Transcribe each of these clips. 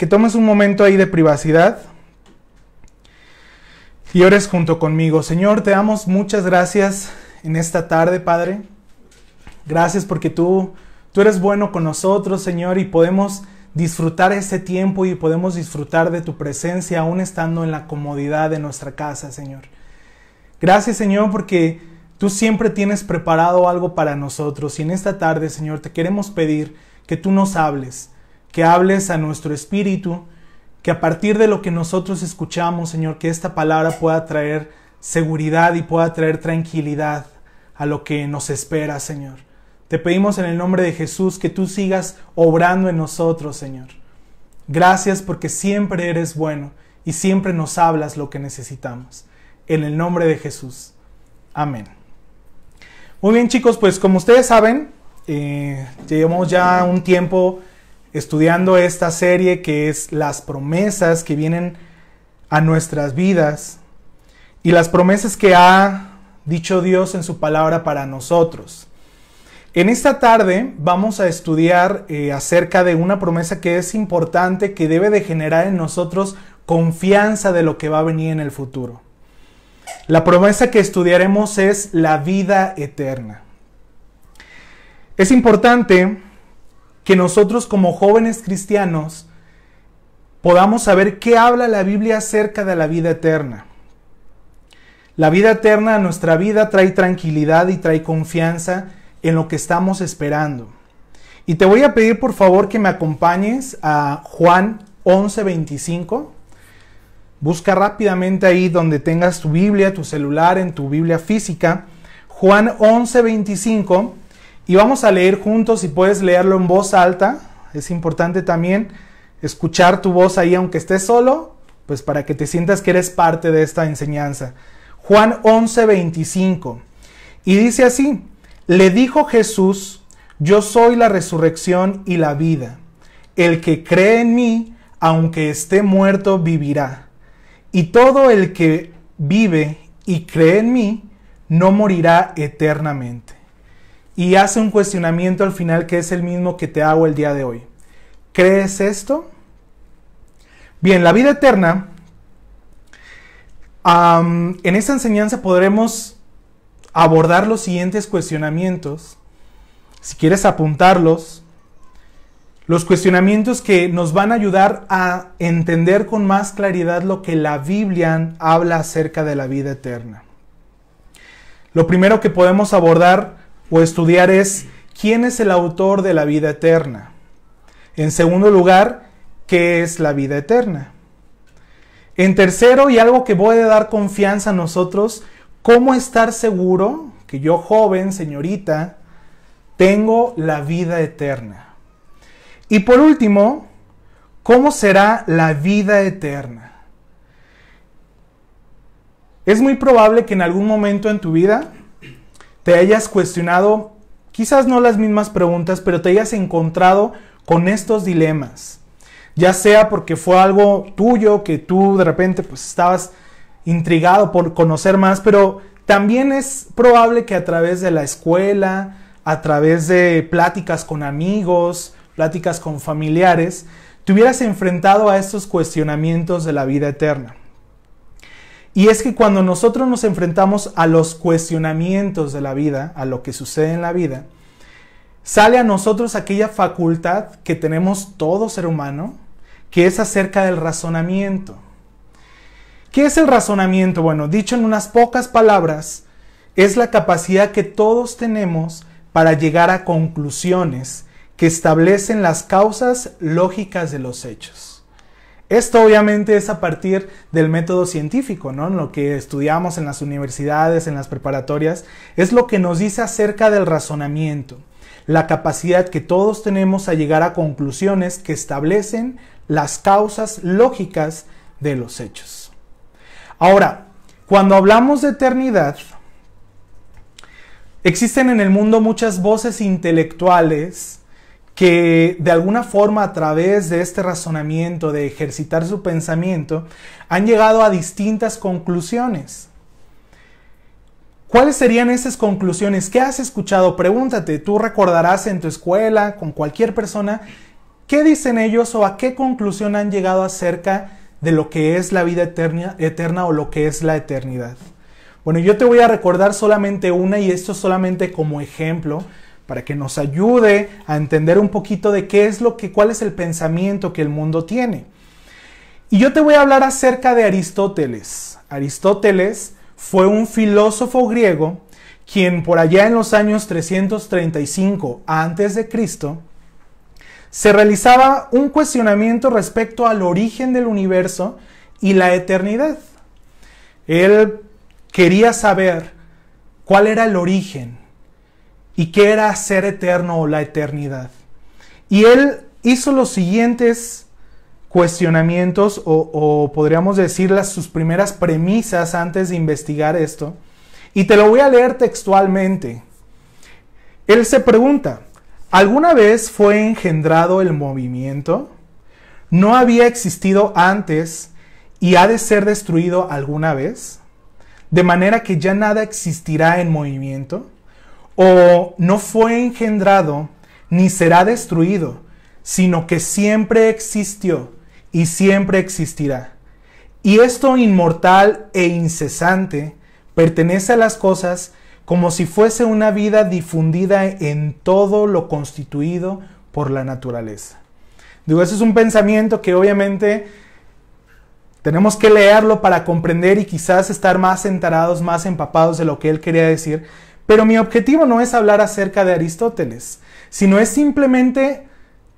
que tomes un momento ahí de privacidad y ores junto conmigo. Señor, te damos muchas gracias en esta tarde, Padre. Gracias porque tú eres bueno con nosotros, Señor, y podemos disfrutar ese tiempo y podemos disfrutar de tu presencia aún estando en la comodidad de nuestra casa, Señor. Gracias, Señor, porque tú siempre tienes preparado algo para nosotros, y en esta tarde, Señor, te queremos pedir que tú nos hables, que hables a nuestro espíritu, que a partir de lo que nosotros escuchamos, Señor, que esta palabra pueda traer seguridad y pueda traer tranquilidad a lo que nos espera, Señor. Te pedimos en el nombre de Jesús que tú sigas obrando en nosotros, Señor. Gracias porque siempre eres bueno y siempre nos hablas lo que necesitamos. En el nombre de Jesús. Amén. Muy bien, chicos, pues como ustedes saben, llevamos ya un tiempo estudiando esta serie que es las promesas que vienen a nuestras vidas y las promesas que ha dicho Dios en su palabra para nosotros. En esta tarde vamos a estudiar acerca de una promesa que es importante, que debe de generar en nosotros confianza de lo que va a venir en el futuro. La promesa que estudiaremos es la vida eterna. Es importante que nosotros como jóvenes cristianos podamos saber qué habla la Biblia acerca de la vida eterna. La vida eterna a nuestra vida trae tranquilidad y trae confianza en lo que estamos esperando. Y te voy a pedir por favor que me acompañes a Juan 11:25. Busca rápidamente ahí donde tengas tu Biblia, tu celular, en tu Biblia física. Juan 11:25. Y vamos a leer juntos, si puedes leerlo en voz alta. Es importante también escuchar tu voz ahí, aunque estés solo, pues para que te sientas que eres parte de esta enseñanza. Juan 11:25. Y dice así: le dijo Jesús, yo soy la resurrección y la vida. El que cree en mí, aunque esté muerto, vivirá. Y todo el que vive y cree en mí, no morirá eternamente. Y hace un cuestionamiento al final que es el mismo que te hago el día de hoy. ¿Crees esto? Bien, la vida eterna, en esta enseñanza podremos abordar los siguientes cuestionamientos. Si quieres apuntarlos, los cuestionamientos que nos van a ayudar a entender con más claridad lo que la Biblia habla acerca de la vida eterna. Lo primero que podemos abordar o estudiar es ¿quién es el autor de la vida eterna? En segundo lugar, ¿qué es la vida eterna? En tercero, y algo que puede dar confianza a nosotros, ¿cómo estar seguro que yo, joven, señorita, tengo la vida eterna? Y por último, ¿cómo será la vida eterna? Es muy probable que en algún momento en tu vida te hayas cuestionado, quizás no las mismas preguntas, pero te hayas encontrado con estos dilemas. Ya sea porque fue algo tuyo, que tú de repente pues estabas intrigado por conocer más, pero también es probable que a través de la escuela, a través de pláticas con amigos, pláticas con familiares, te hubieras enfrentado a estos cuestionamientos de la vida eterna. Y es que cuando nosotros nos enfrentamos a los cuestionamientos de la vida, a lo que sucede en la vida, sale a nosotros aquella facultad que tenemos todo ser humano, que es acerca del razonamiento. ¿Qué es el razonamiento? Bueno, dicho en unas pocas palabras, es la capacidad que todos tenemos para llegar a conclusiones que establecen las causas lógicas de los hechos. Esto obviamente es a partir del método científico, ¿no? Lo que estudiamos en las universidades, en las preparatorias, es lo que nos dice acerca del razonamiento, la capacidad que todos tenemos a llegar a conclusiones que establecen las causas lógicas de los hechos. Ahora, cuando hablamos de eternidad, existen en el mundo muchas voces intelectuales que de alguna forma a través de este razonamiento, de ejercitar su pensamiento, han llegado a distintas conclusiones. ¿Cuáles serían esas conclusiones? ¿Qué has escuchado? Pregúntate, tú recordarás en tu escuela, con cualquier persona, ¿qué dicen ellos o a qué conclusión han llegado acerca de lo que es la vida eterna o lo que es la eternidad? Bueno, yo te voy a recordar solamente una, y esto solamente como ejemplo para que nos ayude a entender un poquito de cuál es el pensamiento que el mundo tiene. Y yo te voy a hablar acerca de Aristóteles. Aristóteles fue un filósofo griego quien por allá en los años 335 a.C. se realizaba un cuestionamiento respecto al origen del universo y la eternidad. Él quería saber cuál era el origen y qué era ser eterno o la eternidad. Y él hizo los siguientes cuestionamientos o podríamos decir sus primeras premisas antes de investigar esto. Y te lo voy a leer textualmente. Él se pregunta: ¿alguna vez fue engendrado el movimiento? ¿No había existido antes y ha de ser destruido alguna vez? ¿De manera que ya nada existirá en movimiento? ¿O no fue engendrado ni será destruido, sino que siempre existió y siempre existirá? Y esto inmortal e incesante pertenece a las cosas como si fuese una vida difundida en todo lo constituido por la naturaleza. Digo, ese es un pensamiento que obviamente tenemos que leerlo para comprender y quizás estar más enterados, más empapados de lo que él quería decir. Pero mi objetivo no es hablar acerca de Aristóteles, sino es simplemente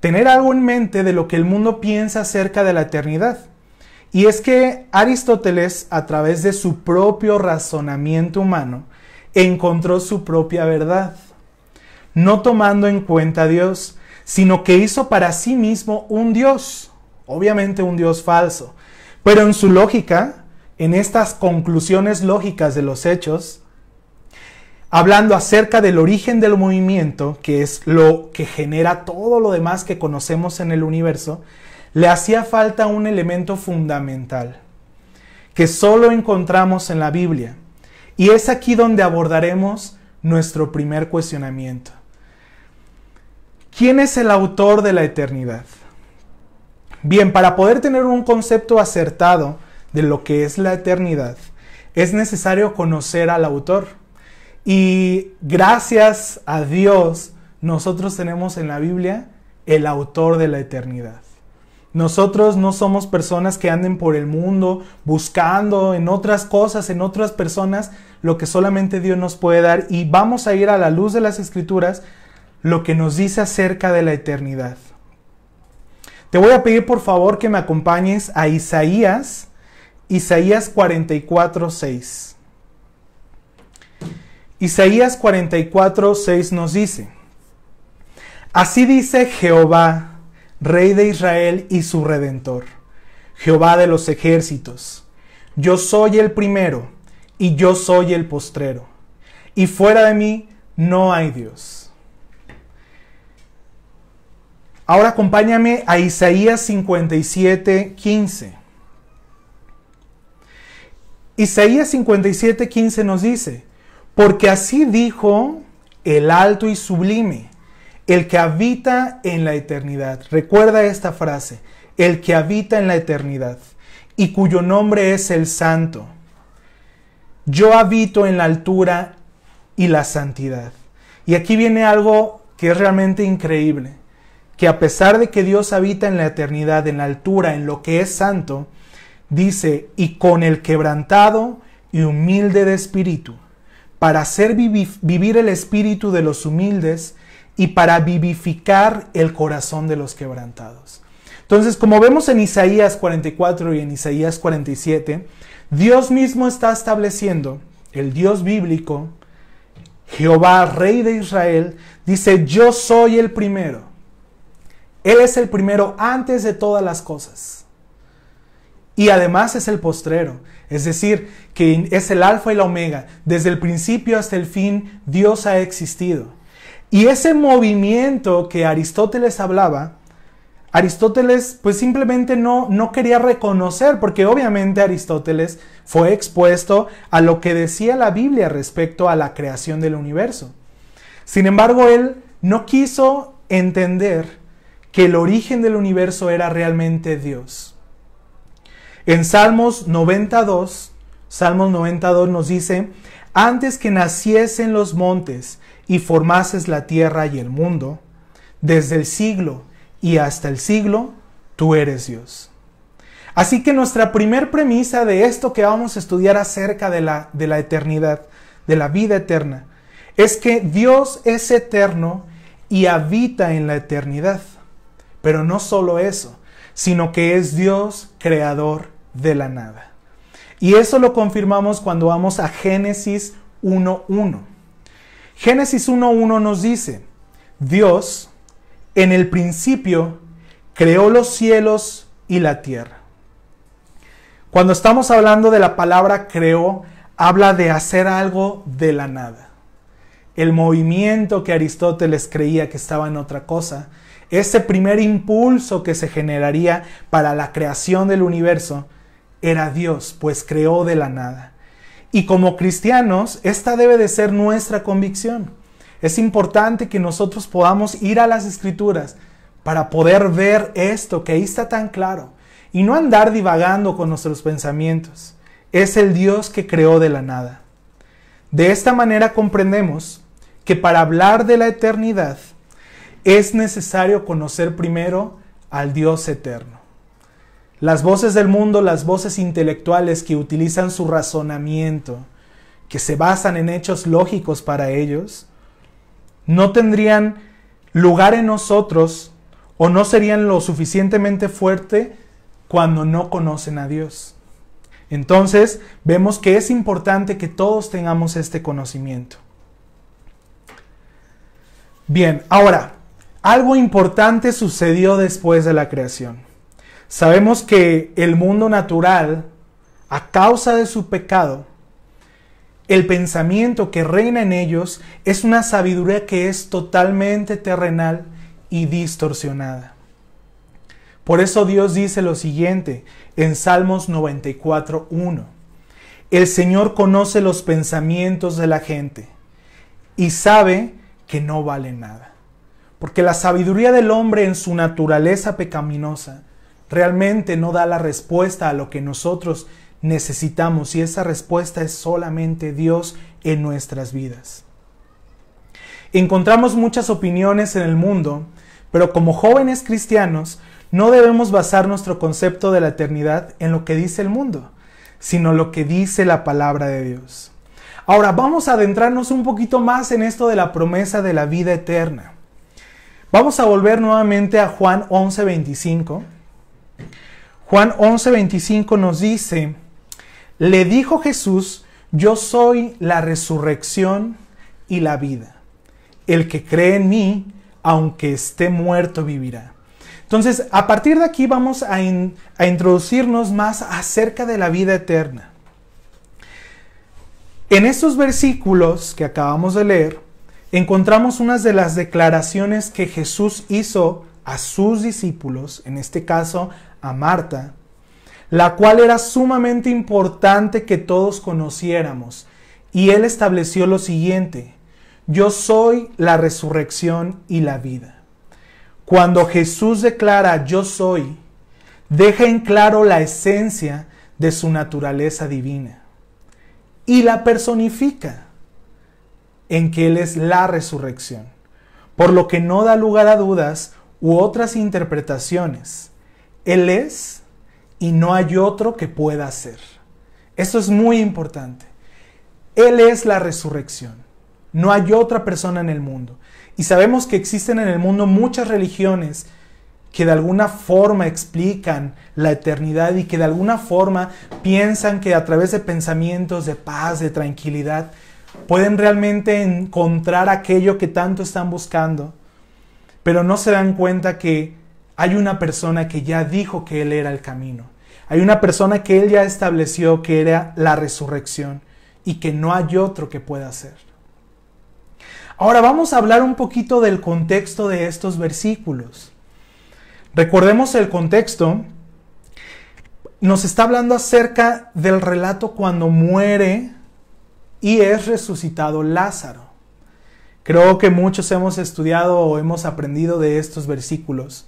tener algo en mente de lo que el mundo piensa acerca de la eternidad. Y es que Aristóteles, a través de su propio razonamiento humano, encontró su propia verdad, no tomando en cuenta a Dios, sino que hizo para sí mismo un Dios, obviamente un Dios falso. Pero en su lógica, en estas conclusiones lógicas de los hechos, hablando acerca del origen del movimiento, que es lo que genera todo lo demás que conocemos en el universo, le hacía falta un elemento fundamental, que solo encontramos en la Biblia. Y es aquí donde abordaremos nuestro primer cuestionamiento. ¿Quién es el autor de la eternidad? Bien, para poder tener un concepto acertado de lo que es la eternidad, es necesario conocer al autor. Y gracias a Dios, nosotros tenemos en la Biblia el autor de la eternidad. Nosotros no somos personas que anden por el mundo buscando en otras cosas, en otras personas, lo que solamente Dios nos puede dar. Y vamos a ir a la luz de las Escrituras lo que nos dice acerca de la eternidad. Te voy a pedir por favor que me acompañes a Isaías 44:6. Isaías 44:6 nos dice: así dice Jehová, Rey de Israel y su Redentor, Jehová de los ejércitos: yo soy el primero y yo soy el postrero, y fuera de mí no hay Dios. Ahora acompáñame a Isaías 57:15. Isaías 57:15 nos dice: porque así dijo el alto y sublime, el que habita en la eternidad. Recuerda esta frase: el que habita en la eternidad, y cuyo nombre es el Santo. Yo habito en la altura y la santidad. Y aquí viene algo que es realmente increíble, que a pesar de que Dios habita en la eternidad, en la altura, en lo que es santo, dice: y con el quebrantado y humilde de espíritu, para hacer vivir el espíritu de los humildes y para vivificar el corazón de los quebrantados. Entonces, como vemos en Isaías 44 y en Isaías 47, Dios mismo está estableciendo, el Dios bíblico, Jehová, Rey de Israel, dice: yo soy el primero. Él es el primero antes de todas las cosas. Y además es el postrero, es decir, que es el alfa y la omega. Desde el principio hasta el fin, Dios ha existido. Y ese movimiento que Aristóteles hablaba, Aristóteles pues simplemente no quería reconocer, porque obviamente Aristóteles fue expuesto a lo que decía la Biblia respecto a la creación del universo. Sin embargo, él no quiso entender que el origen del universo era realmente Dios. En Salmos 92 nos dice: antes que naciesen los montes y formases la tierra y el mundo, desde el siglo y hasta el siglo, tú eres Dios. Así que nuestra primer premisa de esto que vamos a estudiar acerca de la eternidad, de la vida eterna, es que Dios es eterno y habita en la eternidad. Pero no solo eso, sino que es Dios creador de la nada. Y eso lo confirmamos cuando vamos a Génesis 1:1. Génesis 1:1 nos dice: Dios, en el principio, creó los cielos y la tierra. Cuando estamos hablando de la palabra creó, habla de hacer algo de la nada. El movimiento que Aristóteles creía que estaba en otra cosa, ese primer impulso que se generaría para la creación del universo, era Dios, pues creó de la nada. Y como cristianos, esta debe de ser nuestra convicción. Es importante que nosotros podamos ir a las Escrituras para poder ver esto que ahí está tan claro y no andar divagando con nuestros pensamientos. Es el Dios que creó de la nada. De esta manera comprendemos que para hablar de la eternidad es necesario conocer primero al Dios eterno. Las voces del mundo, las voces intelectuales que utilizan su razonamiento, que se basan en hechos lógicos para ellos, no tendrían lugar en nosotros o no serían lo suficientemente fuerte cuando no conocen a Dios. Entonces, vemos que es importante que todos tengamos este conocimiento. Bien, ahora, algo importante sucedió después de la creación. Sabemos que el mundo natural, a causa de su pecado, el pensamiento que reina en ellos es una sabiduría que es totalmente terrenal y distorsionada. Por eso Dios dice lo siguiente en Salmos 94:1. El Señor conoce los pensamientos de la gente y sabe que no vale nada. Porque la sabiduría del hombre en su naturaleza pecaminosa realmente no da la respuesta a lo que nosotros necesitamos, y esa respuesta es solamente Dios en nuestras vidas. Encontramos muchas opiniones en el mundo, pero como jóvenes cristianos no debemos basar nuestro concepto de la eternidad en lo que dice el mundo, sino lo que dice la palabra de Dios. Ahora vamos a adentrarnos un poquito más en esto de la promesa de la vida eterna. Vamos a volver nuevamente a Juan 11:25. Juan 11:25 nos dice: le dijo Jesús: yo soy la resurrección y la vida. El que cree en mí, aunque esté muerto, vivirá. Entonces, a partir de aquí vamos a introducirnos más acerca de la vida eterna. En estos versículos que acabamos de leer, encontramos unas de las declaraciones que Jesús hizo a sus discípulos, en este caso a Marta, la cual era sumamente importante que todos conociéramos. Y él estableció lo siguiente: yo soy la resurrección y la vida. Cuando Jesús declara yo soy, deja en claro la esencia de su naturaleza divina y la personifica en que Él es la resurrección, por lo que no da lugar a dudas u otras interpretaciones. Él es y no hay otro que pueda ser. Esto es muy importante. Él es la resurrección. No hay otra persona en el mundo. Y sabemos que existen en el mundo muchas religiones que de alguna forma explican la eternidad y que de alguna forma piensan que a través de pensamientos de paz, de tranquilidad, pueden realmente encontrar aquello que tanto están buscando, pero no se dan cuenta que hay una persona que ya dijo que Él era el camino. Hay una persona que Él ya estableció que era la resurrección y que no hay otro que pueda hacer. Ahora vamos a hablar un poquito del contexto de estos versículos. Recordemos el contexto. Nos está hablando acerca del relato cuando muere y es resucitado Lázaro. Creo que muchos hemos estudiado o hemos aprendido de estos versículos.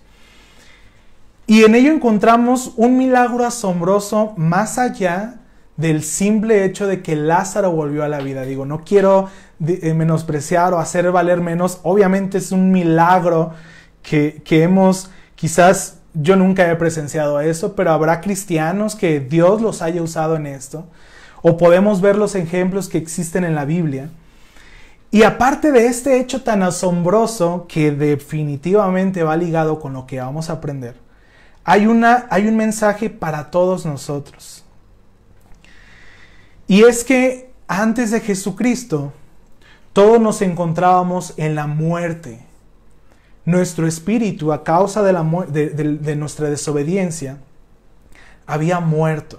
Y en ello encontramos un milagro asombroso más allá del simple hecho de que Lázaro volvió a la vida. Digo, no quiero menospreciar o hacer valer menos. Obviamente es un milagro que hemos, quizás yo nunca he presenciado eso, pero habrá cristianos que Dios los haya usado en esto. O podemos ver los ejemplos que existen en la Biblia. Y aparte de este hecho tan asombroso que definitivamente va ligado con lo que vamos a aprender, hay un mensaje para todos nosotros. Y es que antes de Jesucristo, todos nos encontrábamos en la muerte. Nuestro espíritu, a causa de nuestra desobediencia, había muerto.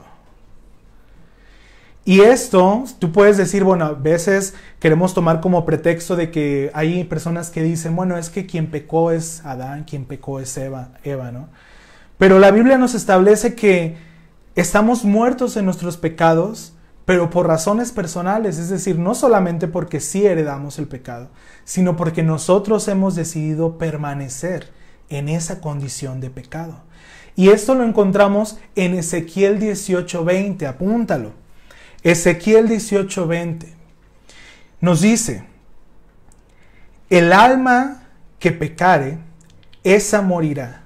Y esto, tú puedes decir, bueno, a veces queremos tomar como pretexto de que hay personas que dicen, bueno, es que quien pecó es Adán, quien pecó es Eva, ¿no? Pero la Biblia nos establece que estamos muertos en nuestros pecados, pero por razones personales, es decir, no solamente porque sí heredamos el pecado, sino porque nosotros hemos decidido permanecer en esa condición de pecado. Y esto lo encontramos en Ezequiel 18:20, apúntalo. Ezequiel 18:20 nos dice, el alma que pecare, esa morirá.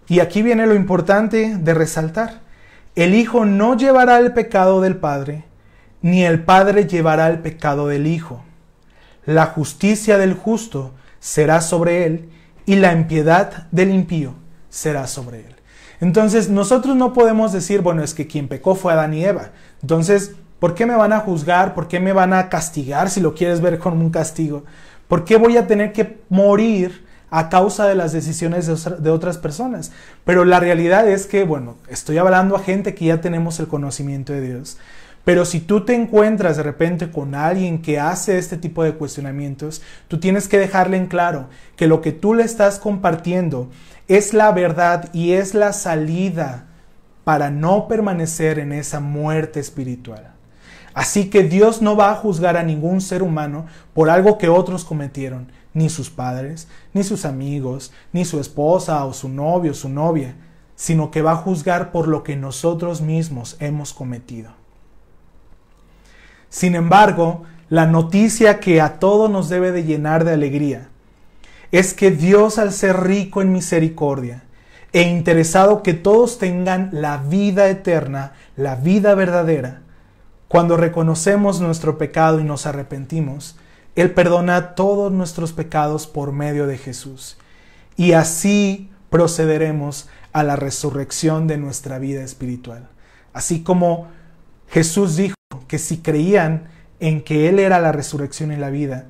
Y aquí viene lo importante de resaltar. El Hijo no llevará el pecado del Padre, ni el Padre llevará el pecado del Hijo. La justicia del justo será sobre él, y la impiedad del impío será sobre él. Entonces, nosotros no podemos decir, bueno, es que quien pecó fue Adán y Eva. Entonces, ¿por qué me van a juzgar? ¿Por qué me van a castigar si lo quieres ver como un castigo? ¿Por qué voy a tener que morir a causa de las decisiones de otras personas? Pero la realidad es que, bueno, estoy hablando a gente que ya tenemos el conocimiento de Dios. Pero si tú te encuentras de repente con alguien que hace este tipo de cuestionamientos, tú tienes que dejarle en claro que lo que tú le estás compartiendo es la verdad y es la salida para no permanecer en esa muerte espiritual. Así que Dios no va a juzgar a ningún ser humano por algo que otros cometieron, ni sus padres, ni sus amigos, ni su esposa o su novio o su novia, sino que va a juzgar por lo que nosotros mismos hemos cometido. Sin embargo, la noticia que a todos nos debe de llenar de alegría es que Dios, al ser rico en misericordia e interesado que todos tengan la vida eterna, la vida verdadera, cuando reconocemos nuestro pecado y nos arrepentimos, Él perdona todos nuestros pecados por medio de Jesús. Y así procederemos a la resurrección de nuestra vida espiritual. Así como Jesús dijo que si creían en que Él era la resurrección y la vida,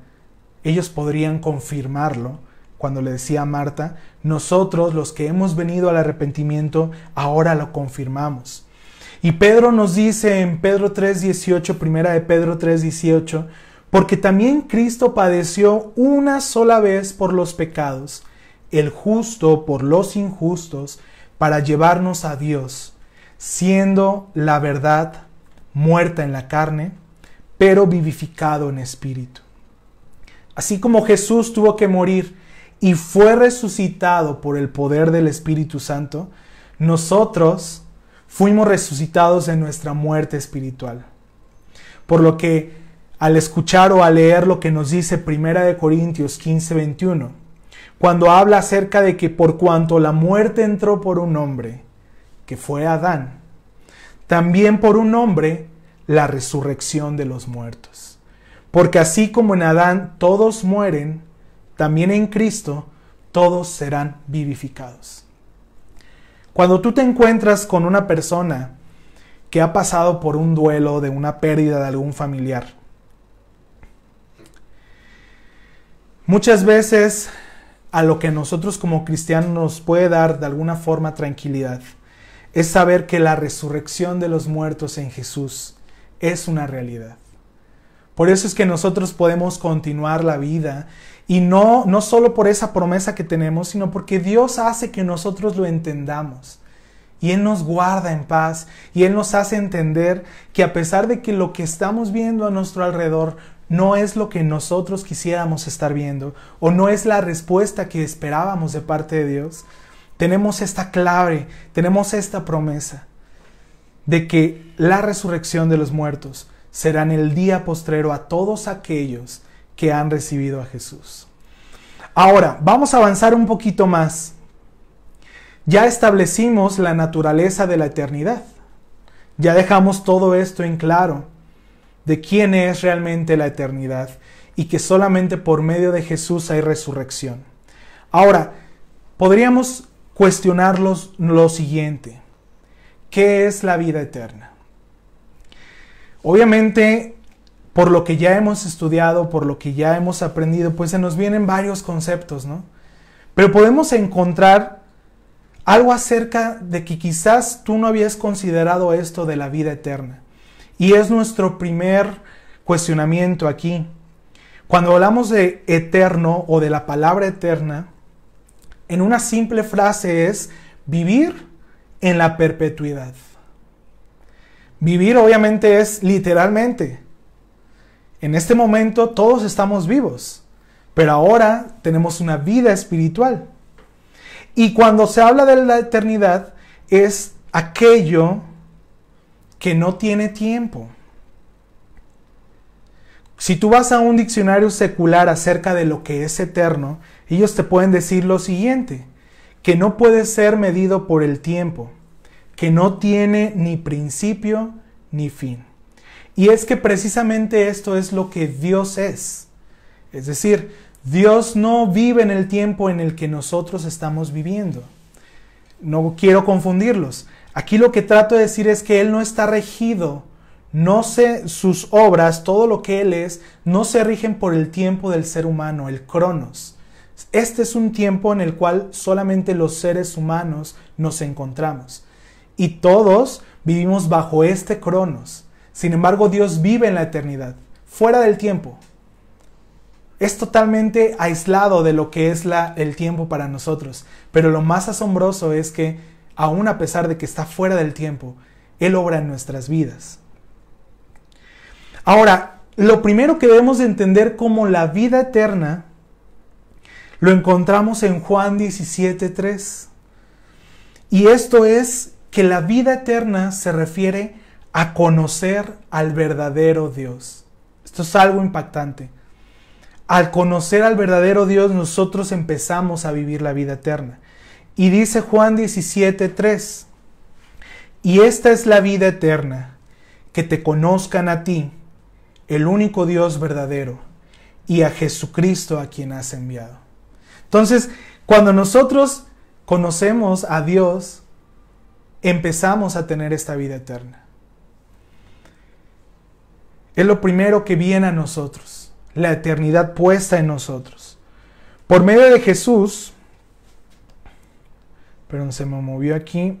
ellos podrían confirmarlo cuando le decía a Marta, nosotros los que hemos venido al arrepentimiento, ahora lo confirmamos. Y Pedro nos dice en Pedro 3:18, primera de Pedro 3:18, porque también Cristo padeció una sola vez por los pecados, el justo por los injustos, para llevarnos a Dios, siendo la verdad muerta en la carne, pero vivificado en espíritu. Así como Jesús tuvo que morir y fue resucitado por el poder del Espíritu Santo, nosotros fuimos resucitados en nuestra muerte espiritual. Por lo que al escuchar o al leer lo que nos dice 1 Corintios 15:21, cuando habla acerca de que por cuanto la muerte entró por un hombre, que fue Adán, también por un hombre la resurrección de los muertos. Porque así como en Adán todos mueren, también en Cristo todos serán vivificados. Cuando tú te encuentras con una persona que ha pasado por un duelo de una pérdida de algún familiar, muchas veces a lo que nosotros como cristianos nos puede dar de alguna forma tranquilidad es saber que la resurrección de los muertos en Jesús es una realidad. Por eso es que nosotros podemos continuar la vida y no solo por esa promesa que tenemos, sino porque Dios hace que nosotros lo entendamos. Y Él nos guarda en paz y Él nos hace entender que a pesar de que lo que estamos viendo a nuestro alrededor no es lo que nosotros quisiéramos estar viendo o no es la respuesta que esperábamos de parte de Dios, tenemos esta clave, tenemos esta promesa de que la resurrección de los muertos será en el día postrero a todos aquellos que han recibido a Jesús. Ahora, vamos a avanzar un poquito más. Ya establecimos la naturaleza de la eternidad. Ya dejamos todo esto en claro de quién es realmente la eternidad y que solamente por medio de Jesús hay resurrección. Ahora, podríamos cuestionarlos lo siguiente. ¿Qué es la vida eterna? Obviamente, por lo que ya hemos estudiado, por lo que ya hemos aprendido, pues se nos vienen varios conceptos, ¿no? Pero podemos encontrar algo acerca de que quizás tú no habías considerado esto de la vida eterna. Y es nuestro primer cuestionamiento aquí. Cuando hablamos de eterno o de la palabra eterna, en una simple frase es vivir en la perpetuidad. Vivir obviamente es literalmente. En este momento todos estamos vivos, pero ahora tenemos una vida espiritual. Y cuando se habla de la eternidad es aquello que no tiene tiempo. Si tú vas a un diccionario secular acerca de lo que es eterno, ellos te pueden decir lo siguiente, que no puede ser medido por el tiempo, que no tiene ni principio ni fin. Y es que precisamente esto es lo que Dios es. Es decir, Dios no vive en el tiempo en el que nosotros estamos viviendo. No quiero confundirlos. Aquí lo que trato de decir es que Él no está regido. No sé, sus obras, todo lo que Él es, no se rigen por el tiempo del ser humano, el cronos. Este es un tiempo en el cual solamente los seres humanos nos encontramos. Y todos vivimos bajo este cronos. Sin embargo, Dios vive en la eternidad, fuera del tiempo. Es totalmente aislado de lo que es el tiempo para nosotros. Pero lo más asombroso es que, aun a pesar de que está fuera del tiempo, Él obra en nuestras vidas. Ahora, lo primero que debemos de entender como la vida eterna, lo encontramos en Juan 17:3. Y esto es que la vida eterna se refiere a conocer al verdadero Dios. Esto es algo impactante. Al conocer al verdadero Dios, nosotros empezamos a vivir la vida eterna. Y dice Juan 17:3, y esta es la vida eterna, que te conozcan a ti, el único Dios verdadero, y a Jesucristo a quien has enviado. Entonces, cuando nosotros conocemos a Dios, empezamos a tener esta vida eterna. Es lo primero que viene a nosotros, la eternidad puesta en nosotros. Por medio de Jesús, perdón, se me movió aquí.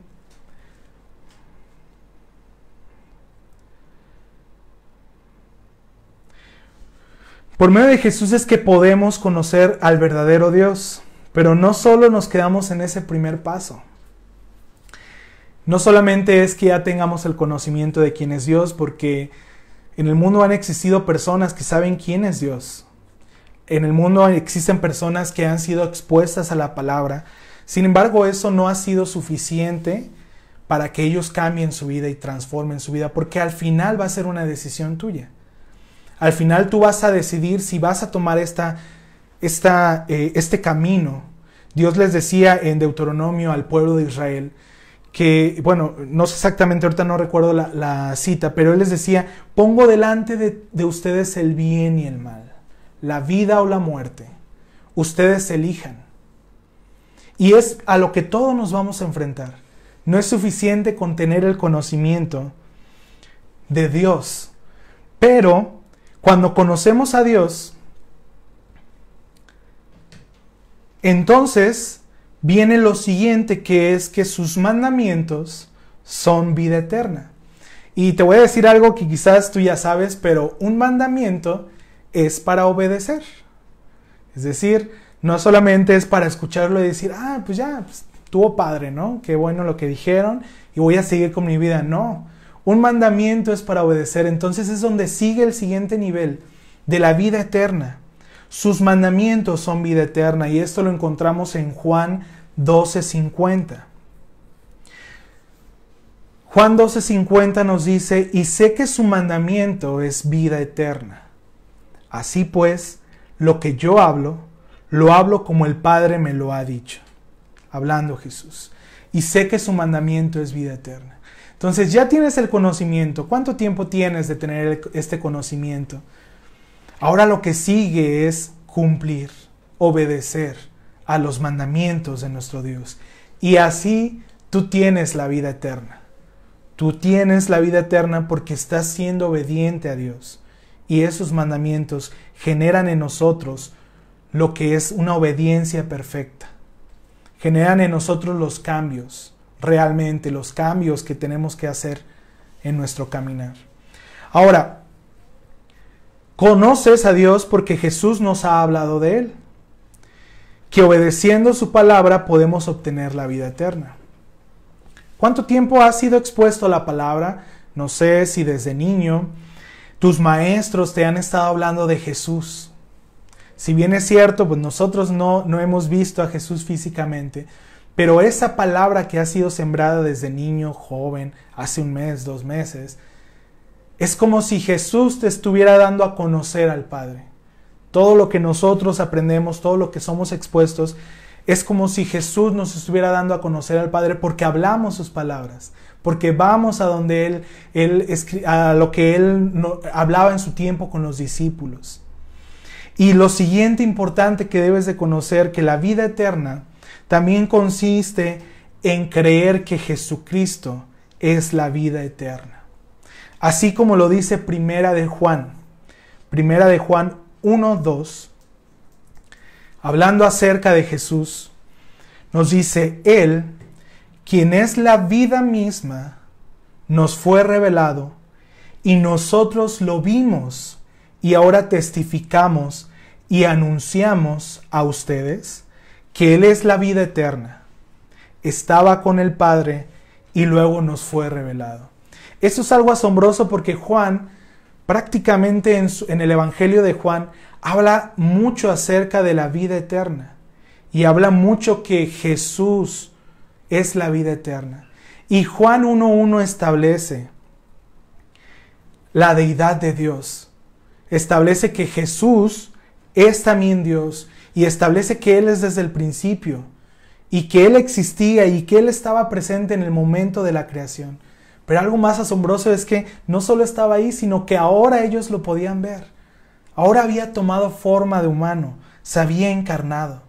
Por medio de Jesús es que podemos conocer al verdadero Dios, pero no solo nos quedamos en ese primer paso. No solamente es que ya tengamos el conocimiento de quién es Dios, porque en el mundo han existido personas que saben quién es Dios. En el mundo existen personas que han sido expuestas a la palabra. Sin embargo, eso no ha sido suficiente para que ellos cambien su vida y transformen su vida, porque al final va a ser una decisión tuya. Al final tú vas a decidir si vas a tomar este camino. Dios les decía en Deuteronomio al pueblo de Israel que, bueno, no sé exactamente, ahorita no recuerdo la cita, pero Él les decía, pongo delante de ustedes el bien y el mal, la vida o la muerte. Ustedes elijan. Y es a lo que todos nos vamos a enfrentar. No es suficiente con tener el conocimiento de Dios, pero cuando conocemos a Dios, entonces viene lo siguiente, que es que sus mandamientos son vida eterna. Y te voy a decir algo que quizás tú ya sabes, pero un mandamiento es para obedecer. Es decir, no solamente es para escucharlo y decir, pues ya, pues, estuvo padre, ¿no? Qué bueno lo que dijeron y voy a seguir con mi vida. No, un mandamiento es para obedecer. Entonces es donde sigue el siguiente nivel de la vida eterna. Sus mandamientos son vida eterna y esto lo encontramos en Juan 12:50. Juan 12:50 nos dice, y sé que su mandamiento es vida eterna. Así pues, lo que yo hablo, lo hablo como el Padre me lo ha dicho. Hablando Jesús. Y sé que su mandamiento es vida eterna. Entonces ya tienes el conocimiento. ¿Cuánto tiempo tienes de tener este conocimiento? Ahora lo que sigue es cumplir, obedecer a los mandamientos de nuestro Dios. Y así tú tienes la vida eterna. Tú tienes la vida eterna porque estás siendo obediente a Dios. Y esos mandamientos generan en nosotros lo que es una obediencia perfecta. Generan en nosotros los cambios, realmente los cambios que tenemos que hacer en nuestro caminar. Ahora, conoces a Dios porque Jesús nos ha hablado de Él. Que obedeciendo su palabra podemos obtener la vida eterna. ¿Cuánto tiempo has sido expuesto a la palabra? No sé si desde niño tus maestros te han estado hablando de Jesús. Si bien es cierto, pues nosotros no hemos visto a Jesús físicamente, pero esa palabra que ha sido sembrada desde niño, joven, hace un mes, 2 meses, es como si Jesús te estuviera dando a conocer al Padre. Todo lo que nosotros aprendemos, todo lo que somos expuestos, es como si Jesús nos estuviera dando a conocer al Padre porque hablamos sus palabras, porque vamos a donde a lo que Él hablaba en su tiempo con los discípulos. Y lo siguiente importante que debes de conocer, que la vida eterna también consiste en creer que Jesucristo es la vida eterna. Así como lo dice Primera de Juan 1:2, hablando acerca de Jesús, nos dice, Él, quien es la vida misma, nos fue revelado y nosotros lo vimos y ahora testificamos y anunciamos a ustedes que Él es la vida eterna. Estaba con el Padre y luego nos fue revelado. Eso es algo asombroso porque Juan, prácticamente en el Evangelio de Juan, habla mucho acerca de la vida eterna y habla mucho que Jesús es la vida eterna. Y Juan 1:1 establece la deidad de Dios. Establece que Jesús es también Dios y establece que Él es desde el principio y que Él existía y que Él estaba presente en el momento de la creación. Pero algo más asombroso es que no solo estaba ahí, sino que ahora ellos lo podían ver. Ahora había tomado forma de humano, se había encarnado.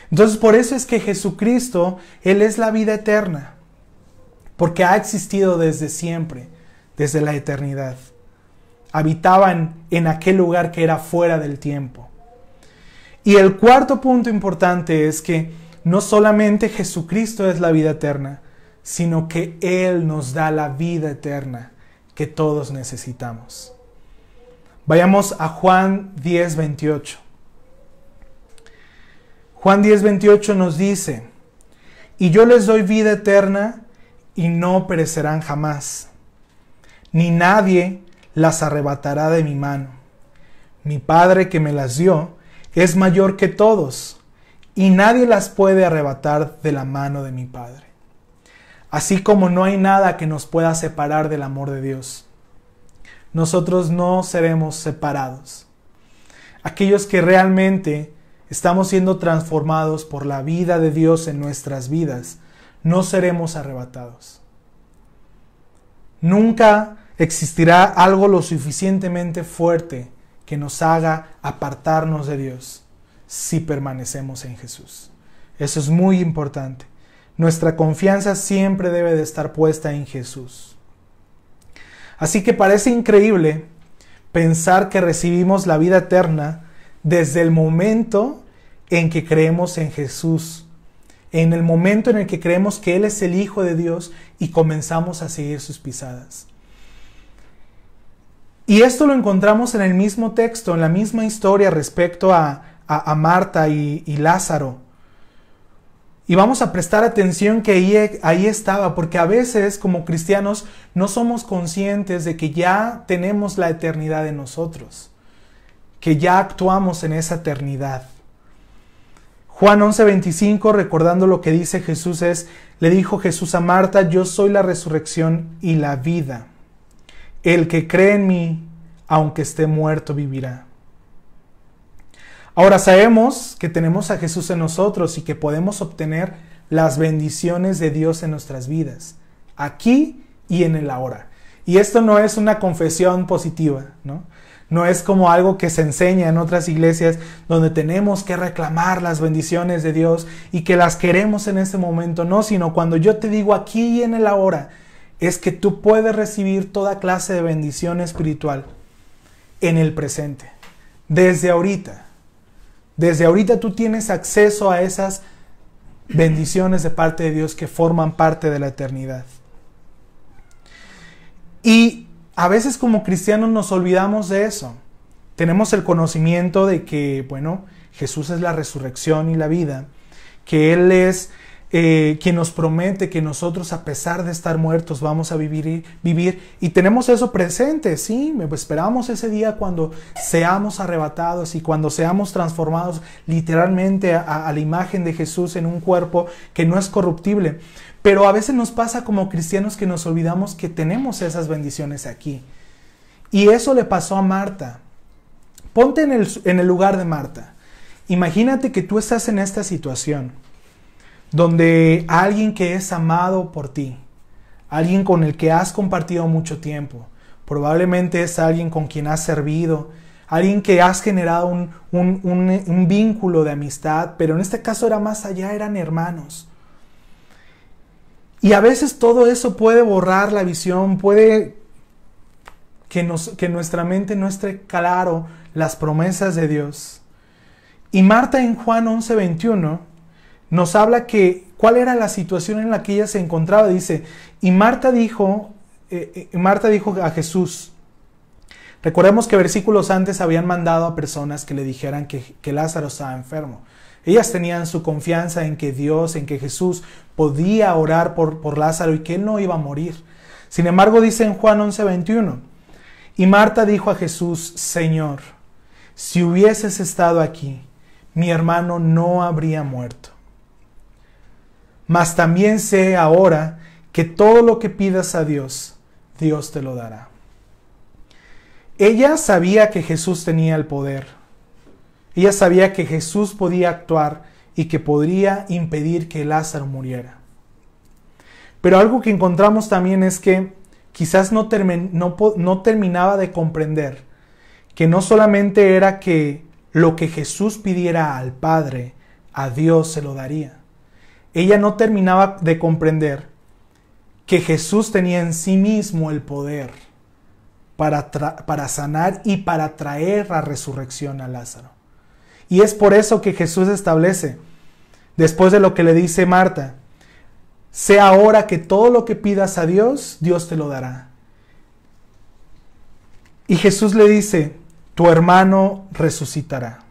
Entonces por eso es que Jesucristo, Él es la vida eterna, porque ha existido desde siempre, desde la eternidad. Habitaba en aquel lugar que era fuera del tiempo. Y el cuarto punto importante es que no solamente Jesucristo es la vida eterna, sino que Él nos da la vida eterna que todos necesitamos. Vayamos a Juan 10:28. Juan 10:28 nos dice, y yo les doy vida eterna y no perecerán jamás, ni nadie las arrebatará de mi mano. Mi Padre que me las dio es mayor que todos, y nadie las puede arrebatar de la mano de mi Padre. Así como no hay nada que nos pueda separar del amor de Dios, nosotros no seremos separados. Aquellos que realmente estamos siendo transformados por la vida de Dios en nuestras vidas, no seremos arrebatados. Nunca existirá algo lo suficientemente fuerte que nos haga apartarnos de Dios si permanecemos en Jesús. Eso es muy importante. Nuestra confianza siempre debe de estar puesta en Jesús. Así que parece increíble pensar que recibimos la vida eterna desde el momento en que creemos en Jesús, en el momento en el que creemos que Él es el Hijo de Dios y comenzamos a seguir sus pisadas. Y esto lo encontramos en el mismo texto, en la misma historia respecto a Marta y Lázaro. Y vamos a prestar atención que ahí estaba, porque a veces como cristianos no somos conscientes de que ya tenemos la eternidad en nosotros, que ya actuamos en esa eternidad. Juan 11:25, recordando lo que dice Jesús, le dijo Jesús a Marta: yo soy la resurrección y la vida. El que cree en mí, aunque esté muerto, vivirá. Ahora sabemos que tenemos a Jesús en nosotros y que podemos obtener las bendiciones de Dios en nuestras vidas, aquí y en el ahora. Y esto no es una confesión positiva, ¿no? No es como algo que se enseña en otras iglesias donde tenemos que reclamar las bendiciones de Dios y que las queremos en este momento. No, sino cuando yo te digo aquí y en el ahora, es que tú puedes recibir toda clase de bendición espiritual en el presente. Desde ahorita. Desde ahorita tú tienes acceso a esas bendiciones de parte de Dios que forman parte de la eternidad. Y a veces como cristianos nos olvidamos de eso. Tenemos el conocimiento de que, bueno, Jesús es la resurrección y la vida, que Él es quien nos promete que nosotros, a pesar de estar muertos, vamos a vivir, y tenemos eso presente, sí, esperamos ese día cuando seamos arrebatados y cuando seamos transformados literalmente a la imagen de Jesús en un cuerpo que no es corruptible. Pero a veces nos pasa como cristianos que nos olvidamos que tenemos esas bendiciones aquí. Y eso le pasó a Marta. Ponte en el lugar de Marta. Imagínate que tú estás en esta situación, donde alguien que es amado por ti, alguien con el que has compartido mucho tiempo, probablemente es alguien con quien has servido, alguien que has generado un vínculo de amistad, pero en este caso era más allá, eran hermanos. Y a veces todo eso puede borrar la visión, puede que nuestra mente no esté claro las promesas de Dios. Y Marta en Juan 11:21 nos habla que cuál era la situación en la que ella se encontraba. Dice, y Marta dijo a Jesús, recordemos que versículos antes habían mandado a personas que le dijeran que Lázaro estaba enfermo. Ellas tenían su confianza en que Dios, en que Jesús podía orar por Lázaro y que él no iba a morir. Sin embargo, dice en Juan 11:21, y Marta dijo a Jesús, Señor, si hubieses estado aquí, mi hermano no habría muerto. Mas también sé ahora que todo lo que pidas a Dios, Dios te lo dará. Ella sabía que Jesús tenía el poder. Ella sabía que Jesús podía actuar y que podría impedir que Lázaro muriera. Pero algo que encontramos también es que quizás no terminaba de comprender que no solamente era que lo que Jesús pidiera al Padre, a Dios se lo daría. Ella no terminaba de comprender que Jesús tenía en sí mismo el poder para sanar y para traer la resurrección a Lázaro. Y es por eso que Jesús establece, después de lo que le dice Marta, sé ahora que todo lo que pidas a Dios, Dios te lo dará. Y Jesús le dice, tu hermano resucitará.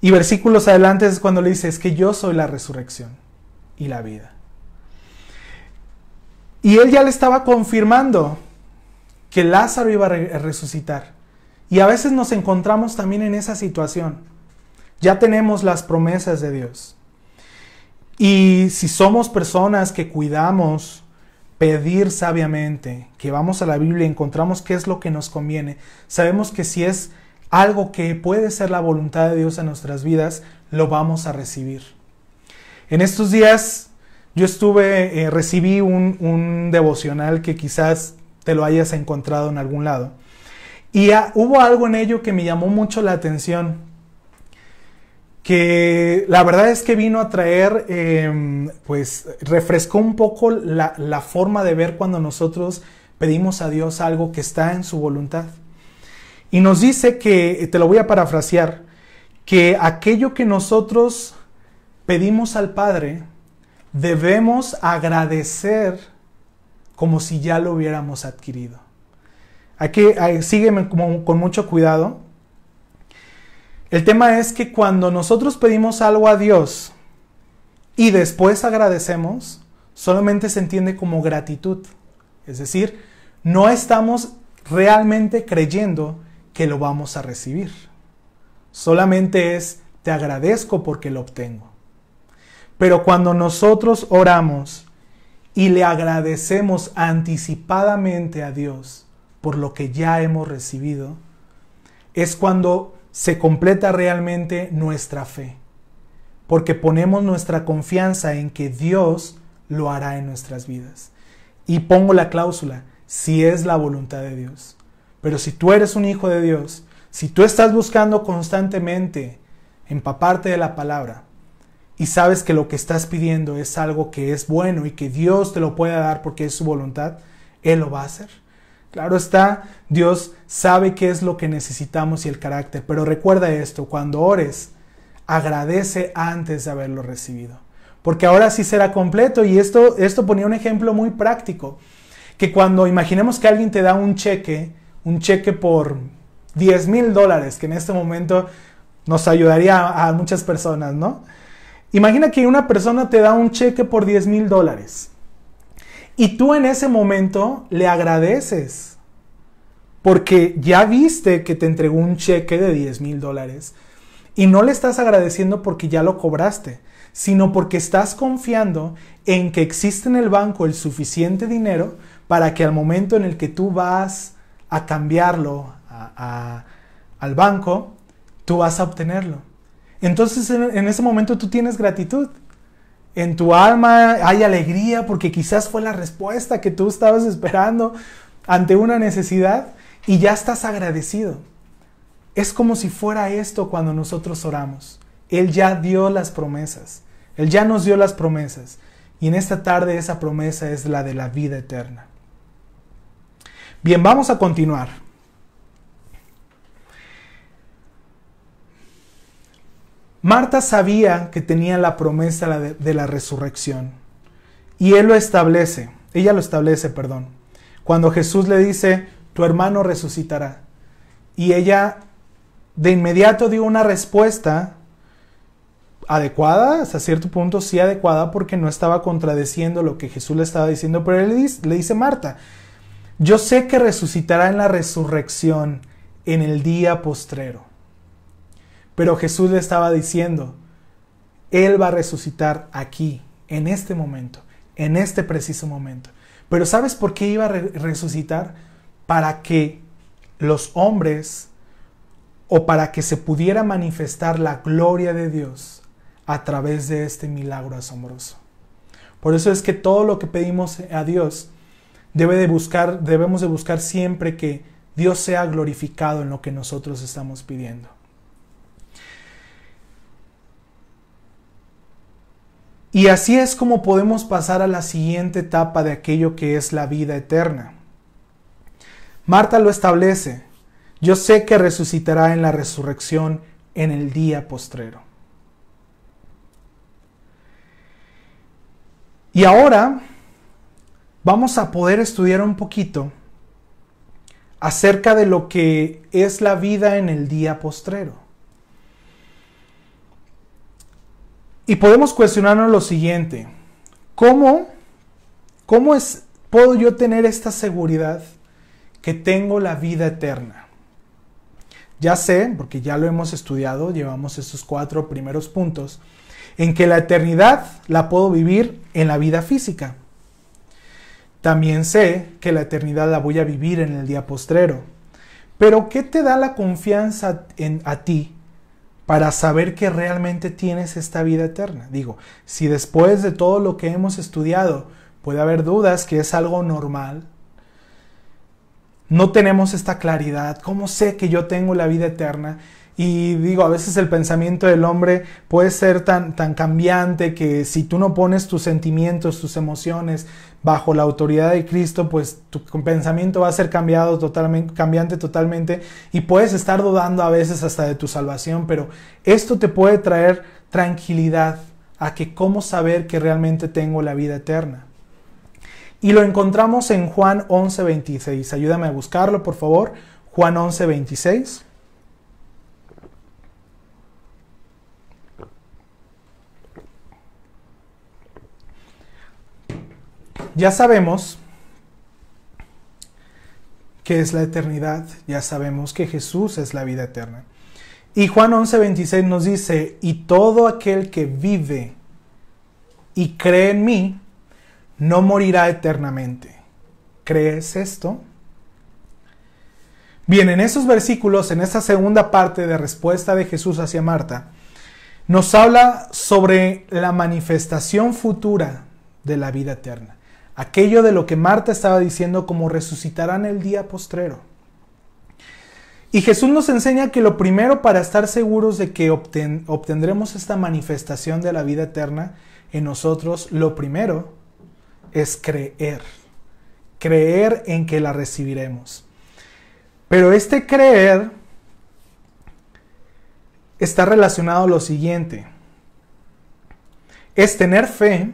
Y versículos adelante es cuando le dice, es que yo soy la resurrección y la vida. Y él ya le estaba confirmando que Lázaro iba a resucitar. Y a veces nos encontramos también en esa situación. Ya tenemos las promesas de Dios. Y si somos personas que cuidamos pedir sabiamente, que vamos a la Biblia y encontramos qué es lo que nos conviene, sabemos que si es algo que puede ser la voluntad de Dios en nuestras vidas, lo vamos a recibir. En estos días yo recibí un devocional que quizás te lo hayas encontrado en algún lado. Y hubo algo en ello que me llamó mucho la atención, que la verdad es que vino a traer, refrescó un poco la forma de ver cuando nosotros pedimos a Dios algo que está en su voluntad. Y nos dice que, te lo voy a parafrasear, que aquello que nosotros pedimos al Padre, debemos agradecer como si ya lo hubiéramos adquirido. Sígueme con mucho cuidado. El tema es que cuando nosotros pedimos algo a Dios y después agradecemos, solamente se entiende como gratitud. Es decir, no estamos realmente creyendo que lo vamos a recibir. Solamente es te agradezco porque lo obtengo. Pero cuando nosotros oramos y le agradecemos anticipadamente a Dios por lo que ya hemos recibido, es cuando se completa realmente nuestra fe. Porque ponemos nuestra confianza en que Dios lo hará en nuestras vidas. Y pongo la cláusula, si es la voluntad de Dios. Pero si tú eres un hijo de Dios, si tú estás buscando constantemente empaparte de la palabra y sabes que lo que estás pidiendo es algo que es bueno y que Dios te lo puede dar porque es su voluntad, Él lo va a hacer. Claro está, Dios sabe qué es lo que necesitamos y el carácter, pero recuerda esto, cuando ores, agradece antes de haberlo recibido, porque ahora sí será completo. Y esto ponía un ejemplo muy práctico, que cuando imaginemos que alguien te da un cheque por $10,000, que en este momento nos ayudaría a muchas personas, ¿no? Imagina que una persona te da un cheque por $10,000 y tú en ese momento le agradeces porque ya viste que te entregó un cheque de $10,000 y no le estás agradeciendo porque ya lo cobraste, sino porque estás confiando en que existe en el banco el suficiente dinero para que al momento en el que tú vas a cambiarlo al banco, tú vas a obtenerlo. Entonces en ese momento tú tienes gratitud. En tu alma hay alegría porque quizás fue la respuesta que tú estabas esperando ante una necesidad y ya estás agradecido. Es como si fuera esto cuando nosotros oramos. Él ya dio las promesas. Él ya nos dio las promesas. Y en esta tarde esa promesa es la de la vida eterna. Bien, vamos a continuar. Marta sabía que tenía la promesa de la resurrección. Y ella lo establece, cuando Jesús le dice, tu hermano resucitará. Y ella de inmediato dio una respuesta adecuada, hasta cierto punto sí adecuada, porque no estaba contradeciendo lo que Jesús le estaba diciendo, pero él le dice, Marta, yo sé que resucitará en la resurrección en el día postrero. Pero Jesús le estaba diciendo, Él va a resucitar aquí, en este momento, en este preciso momento. Pero ¿sabes por qué iba a resucitar? Para que los hombres, o para que se pudiera manifestar la gloria de Dios a través de este milagro asombroso. Por eso es que todo lo que pedimos a Dios, debemos de buscar siempre que Dios sea glorificado en lo que nosotros estamos pidiendo. Y así es como podemos pasar a la siguiente etapa de aquello que es la vida eterna. Marta lo establece. Yo sé que resucitará en la resurrección en el día postrero. Y ahora vamos a poder estudiar un poquito acerca de lo que es la vida en el día postrero. Y podemos cuestionarnos lo siguiente, ¿cómo puedo yo tener esta seguridad que tengo la vida eterna? Ya sé, porque ya lo hemos estudiado, llevamos estos 4 primeros puntos, en que la eternidad la puedo vivir en la vida física. También sé que la eternidad la voy a vivir en el día postrero. Pero ¿qué te da la confianza a ti para saber que realmente tienes esta vida eterna? Digo, si después de todo lo que hemos estudiado puede haber dudas, que es algo normal, no tenemos esta claridad, ¿cómo sé que yo tengo la vida eterna? Y digo, a veces el pensamiento del hombre puede ser tan cambiante que si tú no pones tus sentimientos, tus emociones bajo la autoridad de Cristo, pues tu pensamiento va a ser cambiante totalmente y puedes estar dudando a veces hasta de tu salvación, pero esto te puede traer tranquilidad a que cómo saber que realmente tengo la vida eterna. Y lo encontramos en Juan 11:26. Ayúdame a buscarlo, por favor. Juan 11:26. Ya sabemos qué es la eternidad, ya sabemos que Jesús es la vida eterna. Y Juan 11:26 nos dice, y todo aquel que vive y cree en mí, no morirá eternamente. ¿Crees esto? Bien, en esos versículos, en esta segunda parte de respuesta de Jesús hacia Marta, nos habla sobre la manifestación futura de la vida eterna. Aquello de lo que Marta estaba diciendo como resucitarán el día postrero. Y Jesús nos enseña que lo primero para estar seguros de que obtendremos esta manifestación de la vida eterna en nosotros, lo primero es creer. Creer en que la recibiremos. Pero este creer está relacionado a lo siguiente. Es tener fe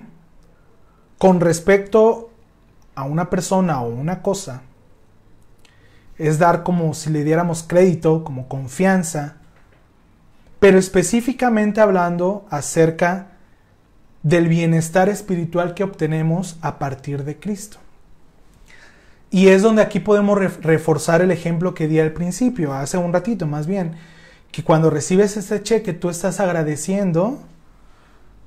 con respecto a una persona o una cosa. Es dar como si le diéramos crédito, como confianza, pero específicamente hablando acerca del bienestar espiritual que obtenemos a partir de Cristo. Y es donde aquí podemos reforzar el ejemplo que di al principio, hace un ratito más bien, que cuando recibes este cheque tú estás agradeciendo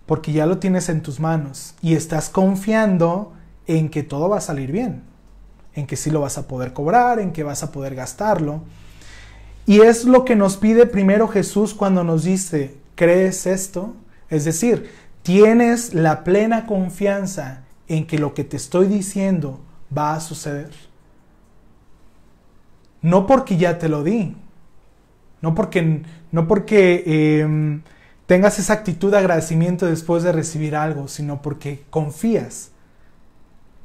porque ya lo tienes en tus manos y estás confiando en que todo va a salir bien, en que sí lo vas a poder cobrar, en que vas a poder gastarlo. Y es lo que nos pide primero Jesús cuando nos dice, ¿crees esto? Es decir, tienes la plena confianza en que lo que te estoy diciendo va a suceder. No porque ya te lo di, no porque tengas esa actitud de agradecimiento después de recibir algo, sino porque confías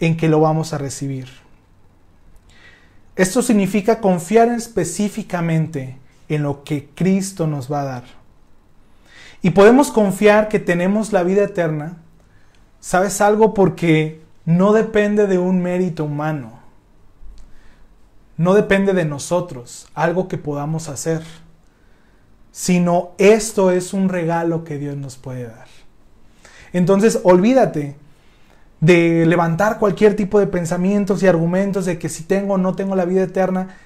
en que lo vamos a recibir. Esto significa confiar específicamente en lo que Cristo nos va a dar. Y podemos confiar que tenemos la vida eterna, ¿sabes algo? Porque no depende de un mérito humano. No depende de nosotros, algo que podamos hacer. Sino esto es un regalo que Dios nos puede dar. Entonces, olvídate de levantar cualquier tipo de pensamientos y argumentos de que si tengo o no tengo la vida eterna.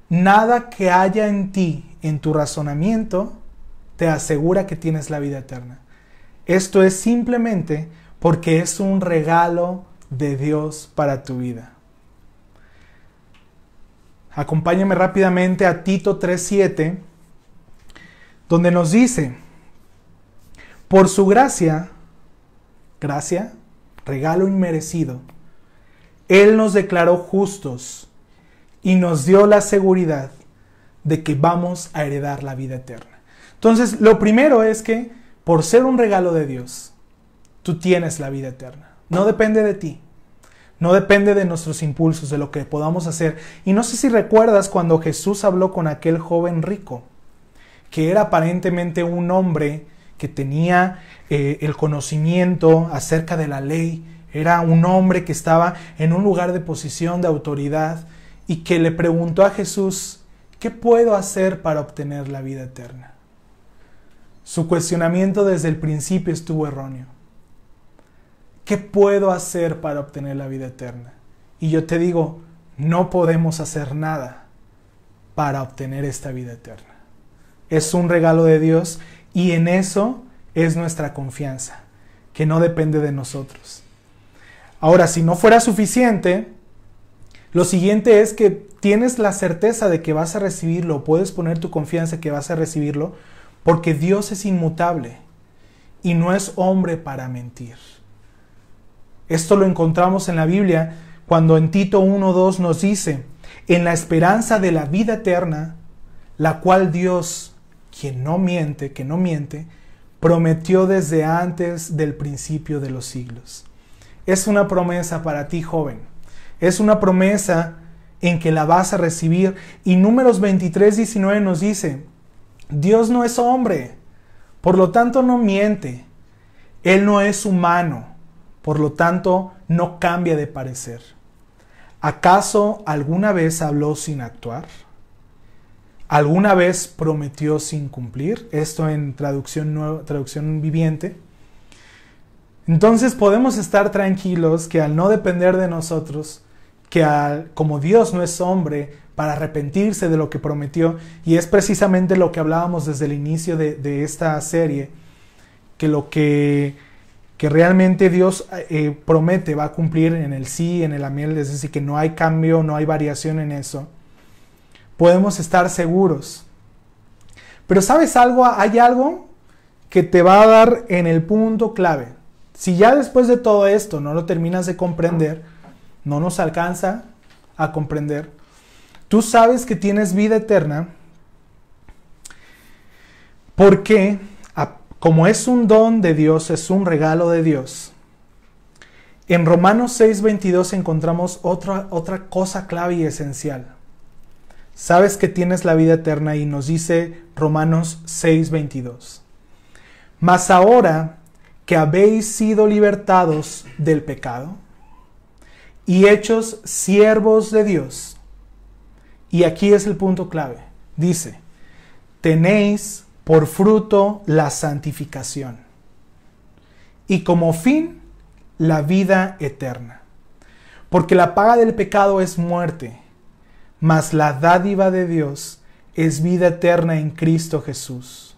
Nada que haya en ti, en tu razonamiento, te asegura que tienes la vida eterna. Esto es simplemente porque es un regalo de Dios para tu vida. Acompáñame rápidamente a Tito 3:7, donde nos dice, por su gracia, regalo inmerecido, Él nos declaró justos y nos dio la seguridad de que vamos a heredar la vida eterna. Entonces, lo primero es que, por ser un regalo de Dios, tú tienes la vida eterna. No depende de ti. No depende de nuestros impulsos, de lo que podamos hacer. Y no sé si recuerdas cuando Jesús habló con aquel joven rico, que era aparentemente un hombre que tenía el conocimiento acerca de la ley. Era un hombre que estaba en un lugar de posición de autoridad y que le preguntó a Jesús, ¿qué puedo hacer para obtener la vida eterna? Su cuestionamiento desde el principio estuvo erróneo. ¿Qué puedo hacer para obtener la vida eterna? Y yo te digo, no podemos hacer nada para obtener esta vida eterna. Es un regalo de Dios y en eso es nuestra confianza, que no depende de nosotros. Ahora, si no fuera suficiente, lo siguiente es que tienes la certeza de que vas a recibirlo, puedes poner tu confianza que vas a recibirlo, porque Dios es inmutable y no es hombre para mentir. Esto lo encontramos en la Biblia cuando en Tito 1:2 nos dice, en la esperanza de la vida eterna, la cual Dios, que no miente, prometió desde antes del principio de los siglos. Es una promesa para ti, joven. Es una promesa en que la vas a recibir. Y Números 23:19 nos dice, Dios no es hombre, por lo tanto no miente. Él no es humano, por lo tanto no cambia de parecer. ¿Acaso alguna vez habló sin actuar? ¿Alguna vez prometió sin cumplir? Esto en traducción viviente. Entonces podemos estar tranquilos que al no depender de nosotros, como Dios no es hombre para arrepentirse de lo que prometió. Y es precisamente lo que hablábamos desde el inicio de esta serie, que lo que realmente Dios promete va a cumplir en el sí, en el amén, es decir, que no hay cambio, no hay variación en eso. Podemos estar seguros. Pero ¿sabes algo? Hay algo que te va a dar en el punto clave. Si ya después de todo esto no lo terminas de comprender, no nos alcanza a comprender, tú sabes que tienes vida eterna porque, como es un don de Dios, es un regalo de Dios. En Romanos 6:22 encontramos otra cosa clave y esencial. Sabes que tienes la vida eterna y nos dice Romanos 6:22. Mas ahora que habéis sido libertados del pecado y hechos siervos de Dios. Y aquí es el punto clave. Dice, tenéis por fruto la santificación y como fin la vida eterna. Porque la paga del pecado es muerte, mas la dádiva de Dios es vida eterna en Cristo Jesús.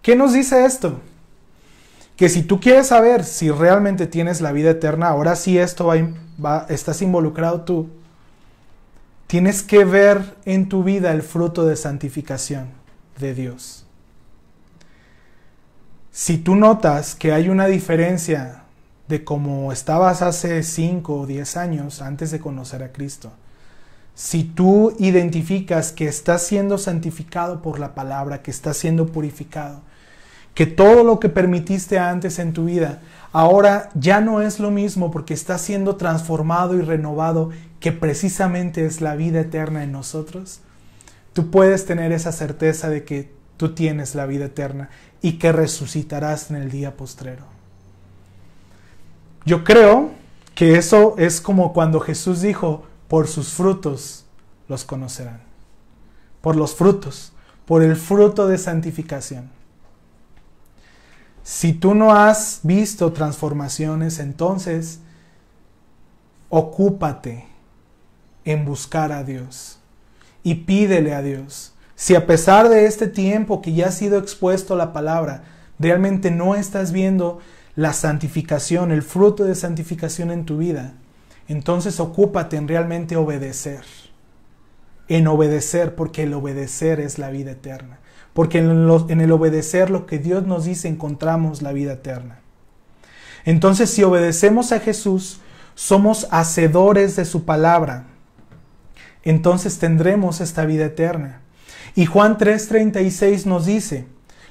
¿Qué nos dice esto? Que si tú quieres saber si realmente tienes la vida eterna, ahora sí estás involucrado tú, tienes que ver en tu vida el fruto de santificación de Dios. Si tú notas que hay una diferencia de cómo estabas hace 5 o 10 años antes de conocer a Cristo, si tú identificas que estás siendo santificado por la palabra, que estás siendo purificado, que todo lo que permitiste antes en tu vida, ahora ya no es lo mismo porque está siendo transformado y renovado, que precisamente es la vida eterna en nosotros, tú puedes tener esa certeza de que tú tienes la vida eterna y que resucitarás en el día postrero. Yo creo que eso es como cuando Jesús dijo, por sus frutos los conocerán. Por los frutos, por el fruto de santificación. Si tú no has visto transformaciones, entonces ocúpate en buscar a Dios y pídele a Dios. Si a pesar de este tiempo que ya ha sido expuesto a la palabra, realmente no estás viendo la santificación, el fruto de santificación en tu vida, entonces ocúpate en realmente obedecer. En obedecer, porque el obedecer es la vida eterna. Porque en el obedecer lo que Dios nos dice encontramos la vida eterna. Entonces, si obedecemos a Jesús, somos hacedores de su palabra. Entonces tendremos esta vida eterna. Y Juan 3:36 nos dice,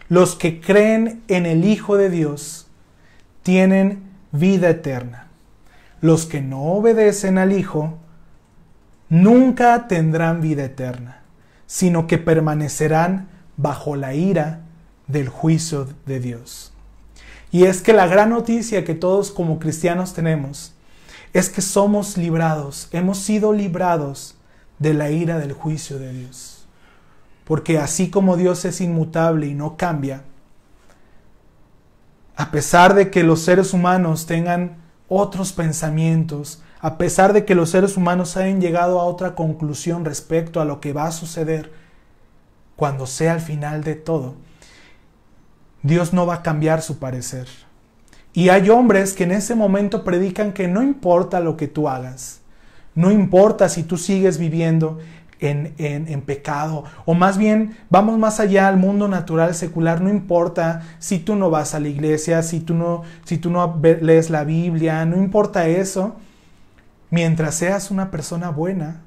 los que creen en el Hijo de Dios tienen vida eterna. Los que no obedecen al Hijo nunca tendrán vida eterna, sino que permanecerán bajo la ira del juicio de Dios. Y es que la gran noticia que todos como cristianos tenemos es que somos librados, hemos sido librados de la ira del juicio de Dios. Porque así como Dios es inmutable y no cambia, a pesar de que los seres humanos tengan otros pensamientos, a pesar de que los seres humanos hayan llegado a otra conclusión respecto a lo que va a suceder cuando sea el final de todo, Dios no va a cambiar su parecer. Y hay hombres que en ese momento predican que no importa lo que tú hagas, no importa si tú sigues viviendo en pecado, o más bien, vamos más allá al mundo natural, secular, no importa si tú no vas a la iglesia, si tú no lees la Biblia, no importa eso, mientras seas una persona buena,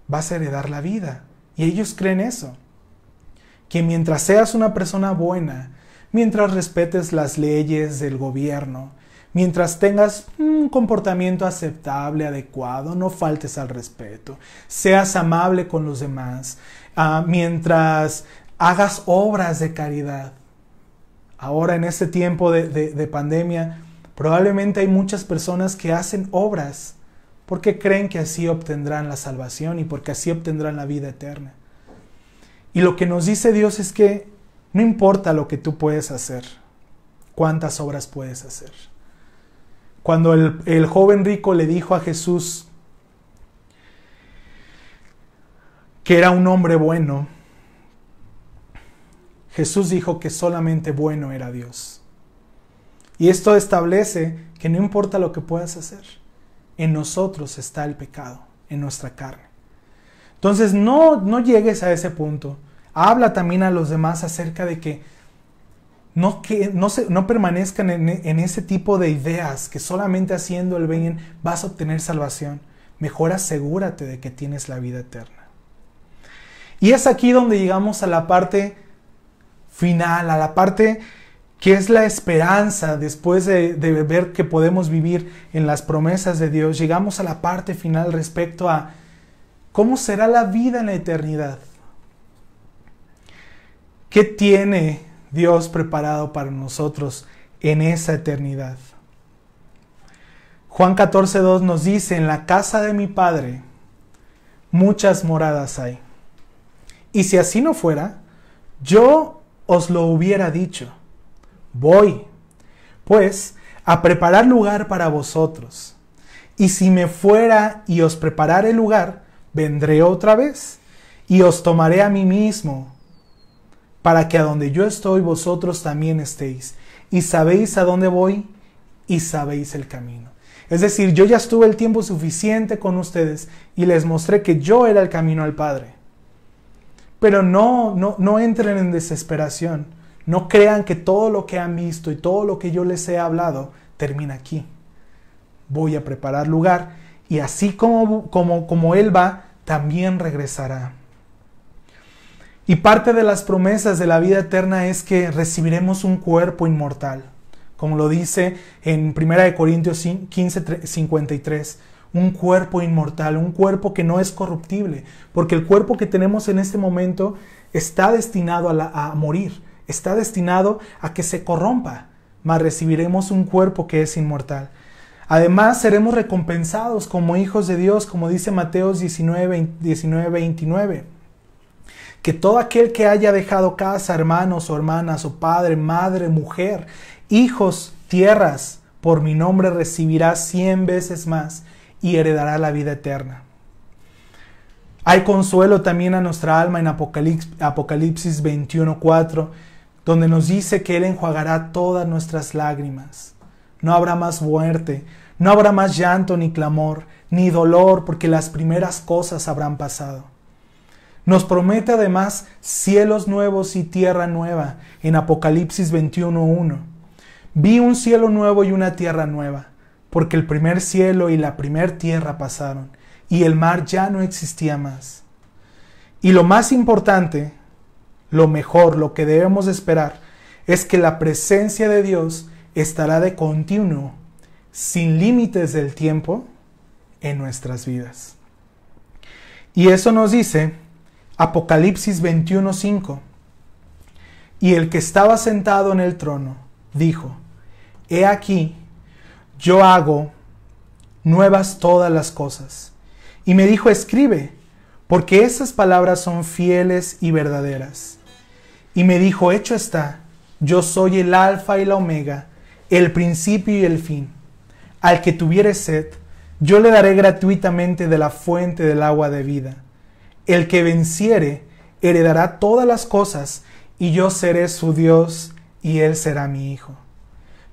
vas a heredar la vida. Y ellos creen eso, que mientras seas una persona buena, mientras respetes las leyes del gobierno, mientras tengas un comportamiento aceptable, adecuado, no faltes al respeto, seas amable con los demás, mientras hagas obras de caridad. Ahora en este tiempo de pandemia, probablemente hay muchas personas que hacen obras porque creen que así obtendrán la salvación y porque así obtendrán la vida eterna. Y lo que nos dice Dios es que no importa lo que tú puedes hacer, cuántas obras puedes hacer. Cuando el joven rico le dijo a Jesús, que era un hombre bueno, Jesús dijo que solamente bueno era Dios. Y esto establece que no importa lo que puedas hacer, en nosotros está el pecado, en nuestra carne. Entonces no llegues a ese punto. Habla también a los demás acerca de que no permanezcan en ese tipo de ideas, que solamente haciendo el bien vas a obtener salvación. Mejor asegúrate de que tienes la vida eterna. Y es aquí donde llegamos a la parte final, a la parte que es la esperanza después de ver que podemos vivir en las promesas de Dios. Llegamos a la parte final respecto a cómo será la vida en la eternidad. ¿Qué tiene Dios preparado para nosotros en esa eternidad? Juan 14:2 nos dice: en la casa de mi Padre muchas moradas hay. Y si así no fuera, yo os lo hubiera dicho. Voy, pues, a preparar lugar para vosotros. Y si me fuera y os preparare lugar, vendré otra vez y os tomaré a mí mismo, para que a donde yo estoy vosotros también estéis. Y sabéis a dónde voy y sabéis el camino. Es decir, yo ya estuve el tiempo suficiente con ustedes y les mostré que yo era el camino al Padre. Pero no entren en desesperación. No crean que todo lo que han visto y todo lo que yo les he hablado termina aquí. Voy a preparar lugar y así como Él va, también regresará. Y parte de las promesas de la vida eterna es que recibiremos un cuerpo inmortal. Como lo dice en 1 Corintios 15:53. Un cuerpo inmortal, un cuerpo que no es corruptible. Porque el cuerpo que tenemos en este momento está destinado a morir. Está destinado a que se corrompa, mas recibiremos un cuerpo que es inmortal. Además, seremos recompensados como hijos de Dios, como dice Mateo 19:29. Que todo aquel que haya dejado casa, hermanos o hermanas, o padre, madre, mujer, hijos, tierras, por mi nombre recibirá 100 veces más y heredará la vida eterna. Hay consuelo también a nuestra alma en Apocalipsis 21:4, donde nos dice que Él enjuagará todas nuestras lágrimas. No habrá más muerte, no habrá más llanto ni clamor, ni dolor, porque las primeras cosas habrán pasado. Nos promete además cielos nuevos y tierra nueva en Apocalipsis 21:1. Vi un cielo nuevo y una tierra nueva, porque el primer cielo y la primer tierra pasaron, y el mar ya no existía más. Y lo más importante, lo mejor, lo que debemos esperar, es que la presencia de Dios estará de continuo, sin límites del tiempo, en nuestras vidas. Y eso nos dice Apocalipsis 21:5. Y el que estaba sentado en el trono dijo: He aquí, yo hago nuevas todas las cosas. Y me dijo: escribe, porque esas palabras son fieles y verdaderas. Y me dijo: hecho está, yo soy el alfa y la omega, el principio y el fin. Al que tuviere sed, yo le daré gratuitamente de la fuente del agua de vida. El que venciere, heredará todas las cosas, y yo seré su Dios, y él será mi hijo.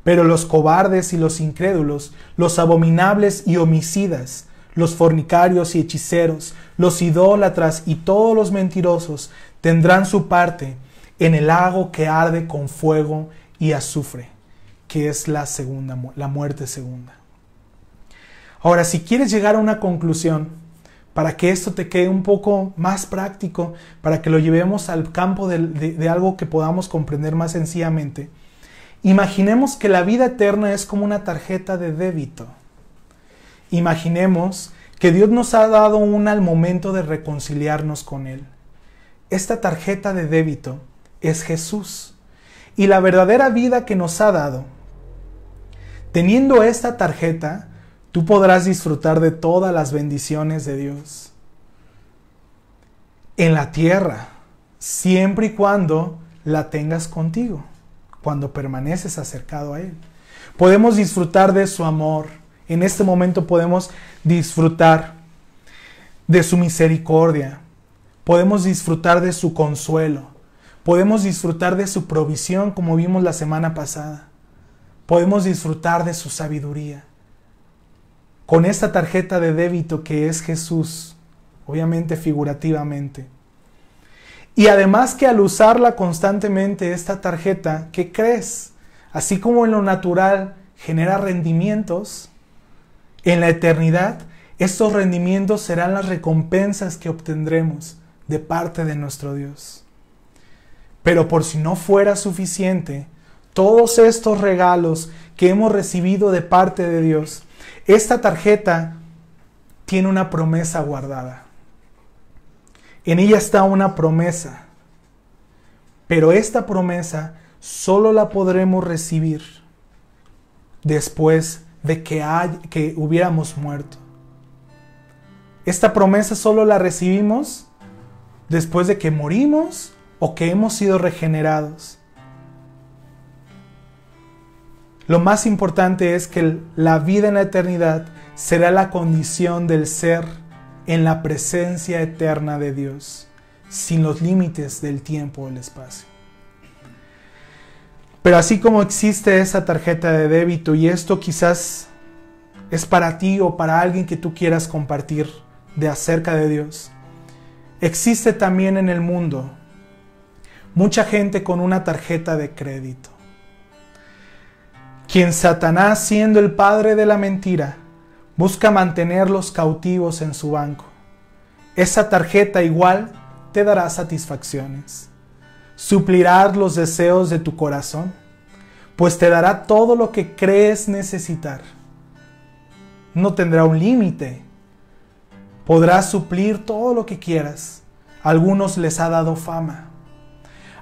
Pero los cobardes y los incrédulos, los abominables y homicidas, los fornicarios y hechiceros, los idólatras y todos los mentirosos tendrán su parte en el lago que arde con fuego y azufre, que es la muerte segunda. Ahora, si quieres llegar a una conclusión, para que esto te quede un poco más práctico, para que lo llevemos al campo de algo que podamos comprender más sencillamente, imaginemos que la vida eterna es como una tarjeta de débito. Imaginemos que Dios nos ha dado una al momento de reconciliarnos con Él. Esta tarjeta de débito es Jesús. Y la verdadera vida que nos ha dado, teniendo esta tarjeta, tú podrás disfrutar de todas las bendiciones de Dios en la tierra, siempre y cuando la tengas contigo, cuando permaneces acercado a Él. Podemos disfrutar de su amor. En este momento podemos disfrutar de su misericordia. podemos disfrutar de su consuelo, podemos disfrutar de su provisión como vimos la semana pasada, podemos disfrutar de su sabiduría. Con esta tarjeta de débito que es Jesús, obviamente figurativamente. Y además que al usarla constantemente esta tarjeta, ¿qué crees? Así como en lo natural genera rendimientos, en la eternidad estos rendimientos serán las recompensas que obtendremos de parte de nuestro Dios. Pero por si no fuera suficiente, todos estos regalos que hemos recibido de parte de Dios, esta tarjeta tiene una promesa guardada. En ella está una promesa, pero esta promesa solo la podremos recibir después de que hubiéramos muerto. Esta promesa solo la recibimos después de que morimos o que hemos sido regenerados. Lo más importante es que la vida en la eternidad será la condición del ser en la presencia eterna de Dios, sin los límites del tiempo o el espacio. Pero así como existe esa tarjeta de débito, y esto quizás es para ti o para alguien que tú quieras compartir de acerca de Dios, existe también en el mundo mucha gente con una tarjeta de crédito, quien Satanás, siendo el padre de la mentira, busca mantenerlos cautivos en su banco. Esa tarjeta igual te dará satisfacciones, suplirá los deseos de tu corazón, pues te dará todo lo que crees necesitar. No tendrá un límite, podrás suplir todo lo que quieras. A algunos les ha dado fama,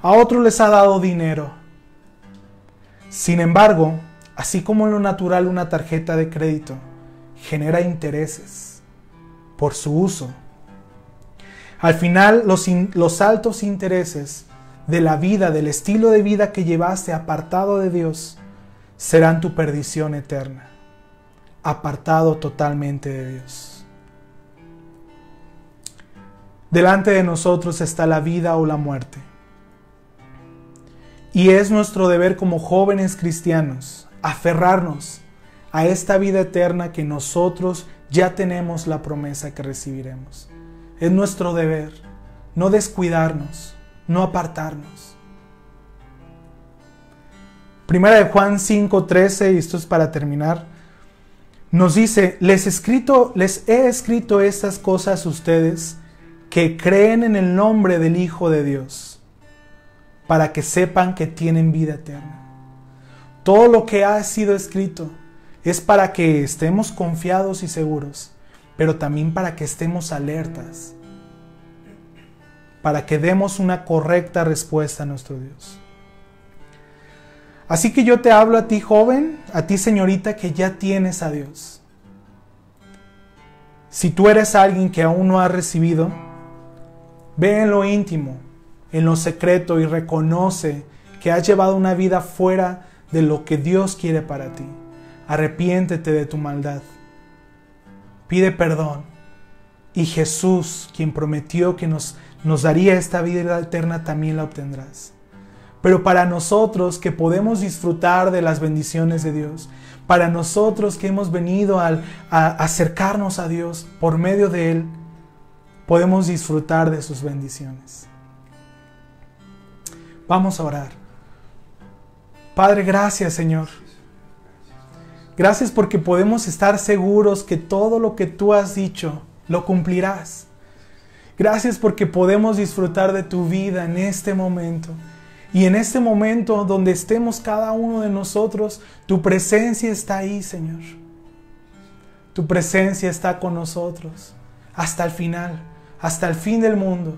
a otros les ha dado dinero. Sin embargo, así como en lo natural una tarjeta de crédito genera intereses por su uso, al final los altos intereses de la vida, del estilo de vida que llevaste apartado de Dios, serán tu perdición eterna, apartado totalmente de Dios. Delante de nosotros está la vida o la muerte. Y es nuestro deber como jóvenes cristianos aferrarnos a esta vida eterna que nosotros ya tenemos la promesa que recibiremos. Es nuestro deber no descuidarnos, no apartarnos. Primera de Juan 5:13, y esto es para terminar, nos dice: les he escrito estas cosas a ustedes que creen en el nombre del Hijo de Dios, para que sepan que tienen vida eterna. Todo lo que ha sido escrito es para que estemos confiados y seguros, pero también para que estemos alertas, para que demos una correcta respuesta a nuestro Dios. Así que yo te hablo a ti, joven, a ti, señorita, que ya tienes a Dios. Si tú eres alguien que aún no ha recibido, ve en lo íntimo, en lo secreto, y reconoce que has llevado una vida fuera de lo que Dios quiere para ti. Arrepiéntete de tu maldad. Pide perdón. Y Jesús, quien prometió que nos daría esta vida eterna, también la obtendrás. Pero para nosotros que podemos disfrutar de las bendiciones de Dios, para nosotros que hemos venido a acercarnos a Dios por medio de Él, podemos disfrutar de sus bendiciones. Vamos a orar. Padre, gracias, Señor. Gracias porque podemos estar seguros que todo lo que tú has dicho lo cumplirás. Gracias porque podemos disfrutar de tu vida en este momento. Y en este momento donde estemos cada uno de nosotros, tu presencia está ahí, Señor. Tu presencia está con nosotros hasta el final, hasta el fin del mundo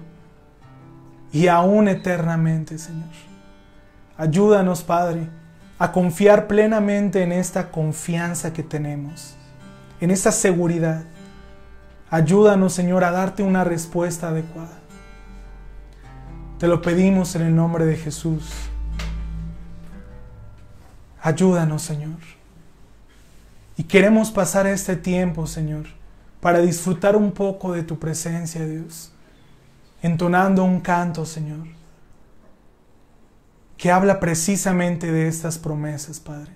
y aún eternamente, Señor. Ayúdanos, Padre, a confiar plenamente en esta confianza que tenemos, en esta seguridad. Ayúdanos, Señor, a darte una respuesta adecuada. Te lo pedimos en el nombre de Jesús. Ayúdanos, Señor. Y queremos pasar este tiempo, Señor, para disfrutar un poco de tu presencia, Dios. entonando un canto, Señor, que habla precisamente de estas promesas, Padre.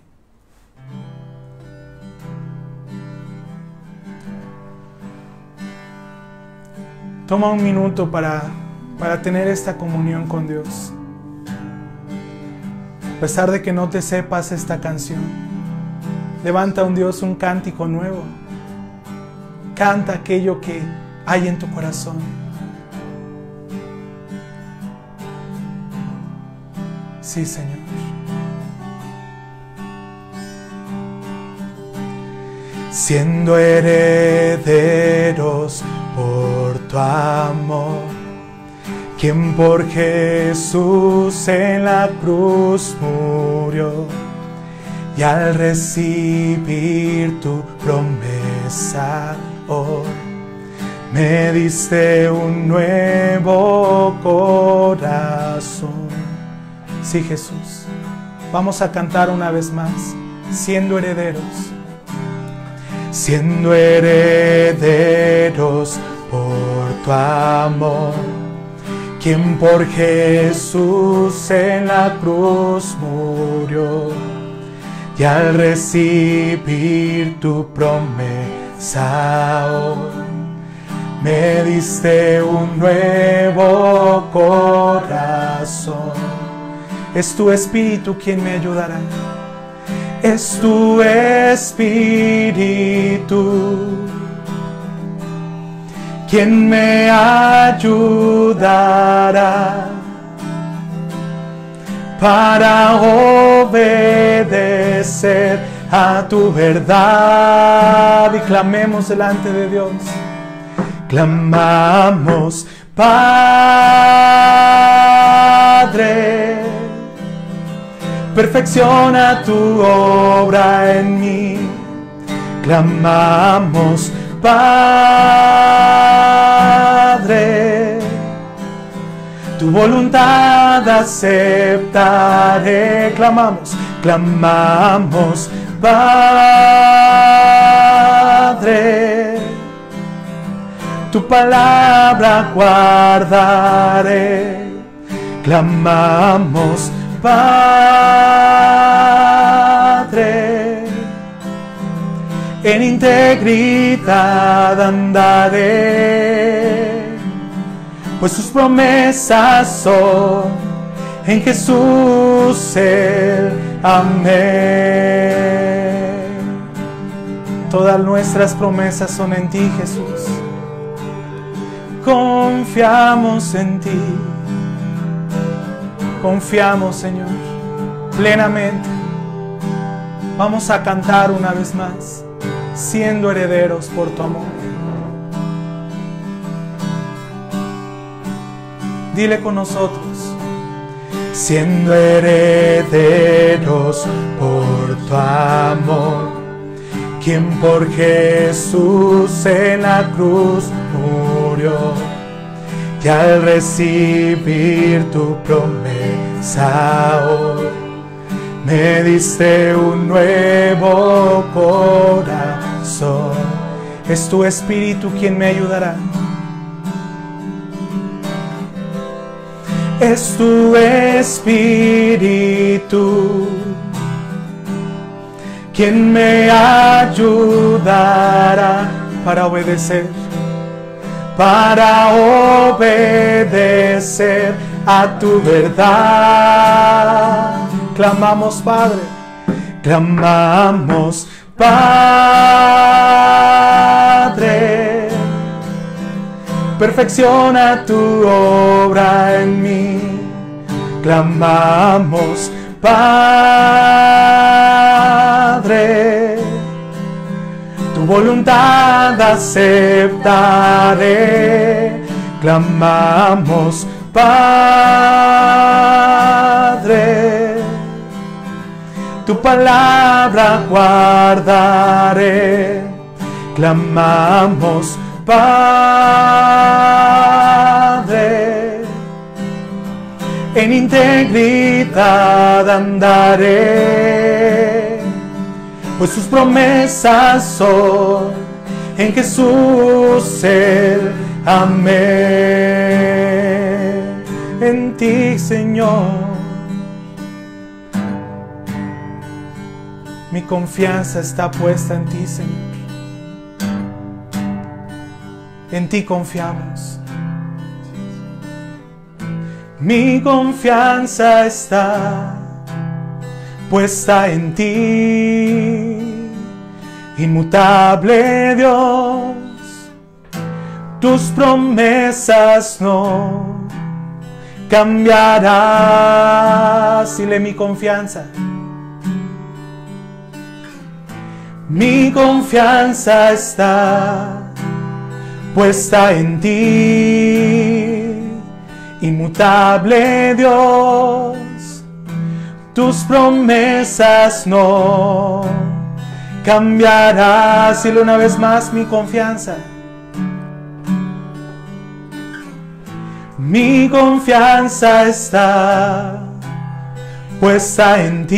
Toma un minuto para tener esta comunión con Dios. A pesar de que no te sepas esta canción, levanta a un Dios un cántico nuevo. Canta aquello que hay en tu corazón. Sí, Señor. Siendo herederos por tu amor, quien por Jesús en la cruz murió, y al recibir tu promesa hoy, me diste un nuevo corazón. Sí, Jesús. Vamos a cantar una vez más, siendo herederos. Siendo herederos por tu amor, quien por Jesús en la cruz murió, y al recibir tu promesa hoy, me diste un nuevo corazón. Es tu Espíritu quien me ayudará. Es tu Espíritu quien me ayudará para obedecer a tu verdad. Y clamemos delante de Dios. Clamamos, Padre, perfecciona tu obra en mí. Clamamos, Padre, tu voluntad aceptaré. Clamamos, clamamos, Padre, tu palabra guardaré. Clamamos, Padre, en integridad andaré, pues sus promesas son en Jesús el amén. Todas nuestras promesas son en ti, Jesús. Confiamos en ti. Confiamos, Señor, plenamente. Vamos a cantar una vez más, siendo herederos por tu amor. Dile con nosotros, siendo herederos por tu amor, quien por Jesús en la cruz murió, y al recibir tu promesa hoy, me diste un nuevo corazón. Es tu Espíritu quien me ayudará. Es tu Espíritu quien me ayudará para obedecer a tu verdad. Clamamos, Padre, clamamos, Padre, perfecciona tu obra en mí. Clamamos, Padre, tu voluntad aceptaré. Clamamos, Padre, tu palabra guardaré. Clamamos, Padre, en integridad andaré, pues sus promesas son en Jesús el amén. en ti, Señor. Mi confianza está puesta en ti, Señor. En ti confiamos. Mi confianza está puesta en ti, inmutable Dios. Tus promesas no cambiarás. Dile: mi confianza. Mi confianza está puesta en ti, inmutable Dios. Tus promesas no cambiarás. Dile una vez más: mi confianza. Mi confianza está puesta en ti,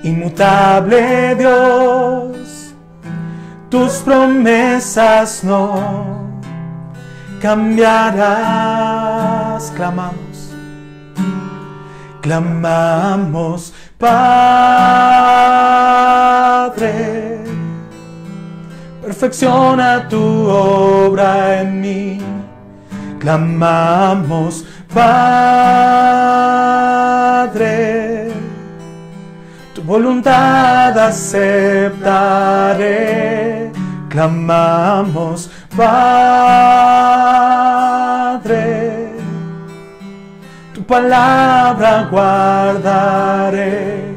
inmutable Dios. Tus promesas no cambiarás. Clamamos, Padre, perfecciona tu obra en mí. Clamamos, Padre, tu voluntad aceptaré. Clamamos, Padre, tu palabra guardaré.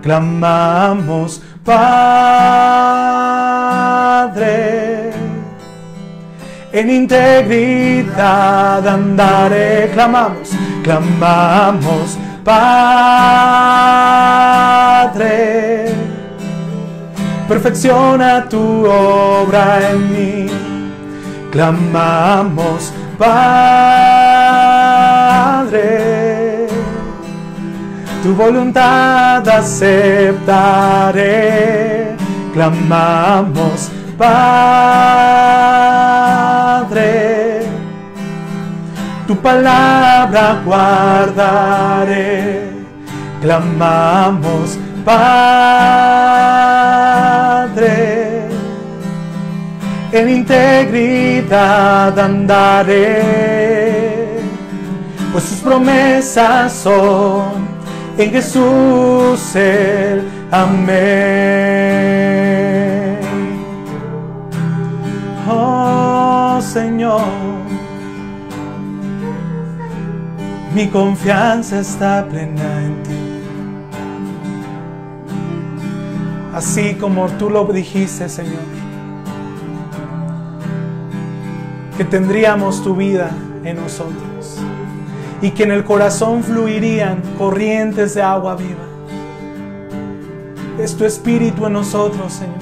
Clamamos, Padre, en integridad andaré. Clamamos, Padre, perfecciona tu obra en mí. Clamamos, Padre, tu voluntad aceptaré. Clamamos, Padre, tu palabra guardaré. Clamamos, Padre, en integridad andaré, pues sus promesas son en Jesús el amén. Oh Señor, mi confianza está plena en ti. Así como tú lo dijiste, Señor, que tendríamos tu vida en nosotros y que en el corazón fluirían corrientes de agua viva. Es tu Espíritu en nosotros, Señor.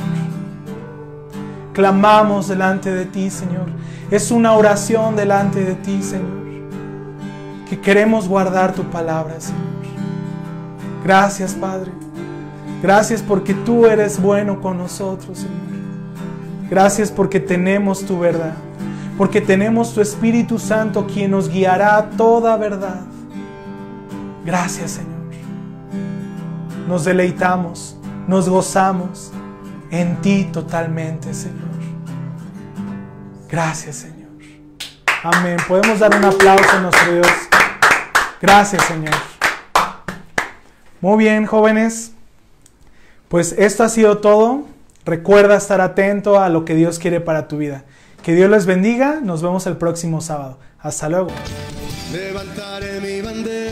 Clamamos delante de ti, Señor. Es una oración delante de ti, Señor, que queremos guardar tu palabra, Señor. Gracias, Padre. Gracias porque tú eres bueno con nosotros, Señor. Gracias porque tenemos tu verdad, porque tenemos tu Espíritu Santo quien nos guiará a toda verdad. Gracias, Señor. Nos deleitamos, nos gozamos en ti totalmente, Señor. Gracias, Señor. Amén. Podemos dar un aplauso a nuestro Dios. Gracias, Señor. Muy bien, jóvenes. Pues esto ha sido todo. Recuerda estar atento a lo que Dios quiere para tu vida. Que Dios les bendiga. Nos vemos el próximo sábado. Hasta luego. Levantaré mi bandera.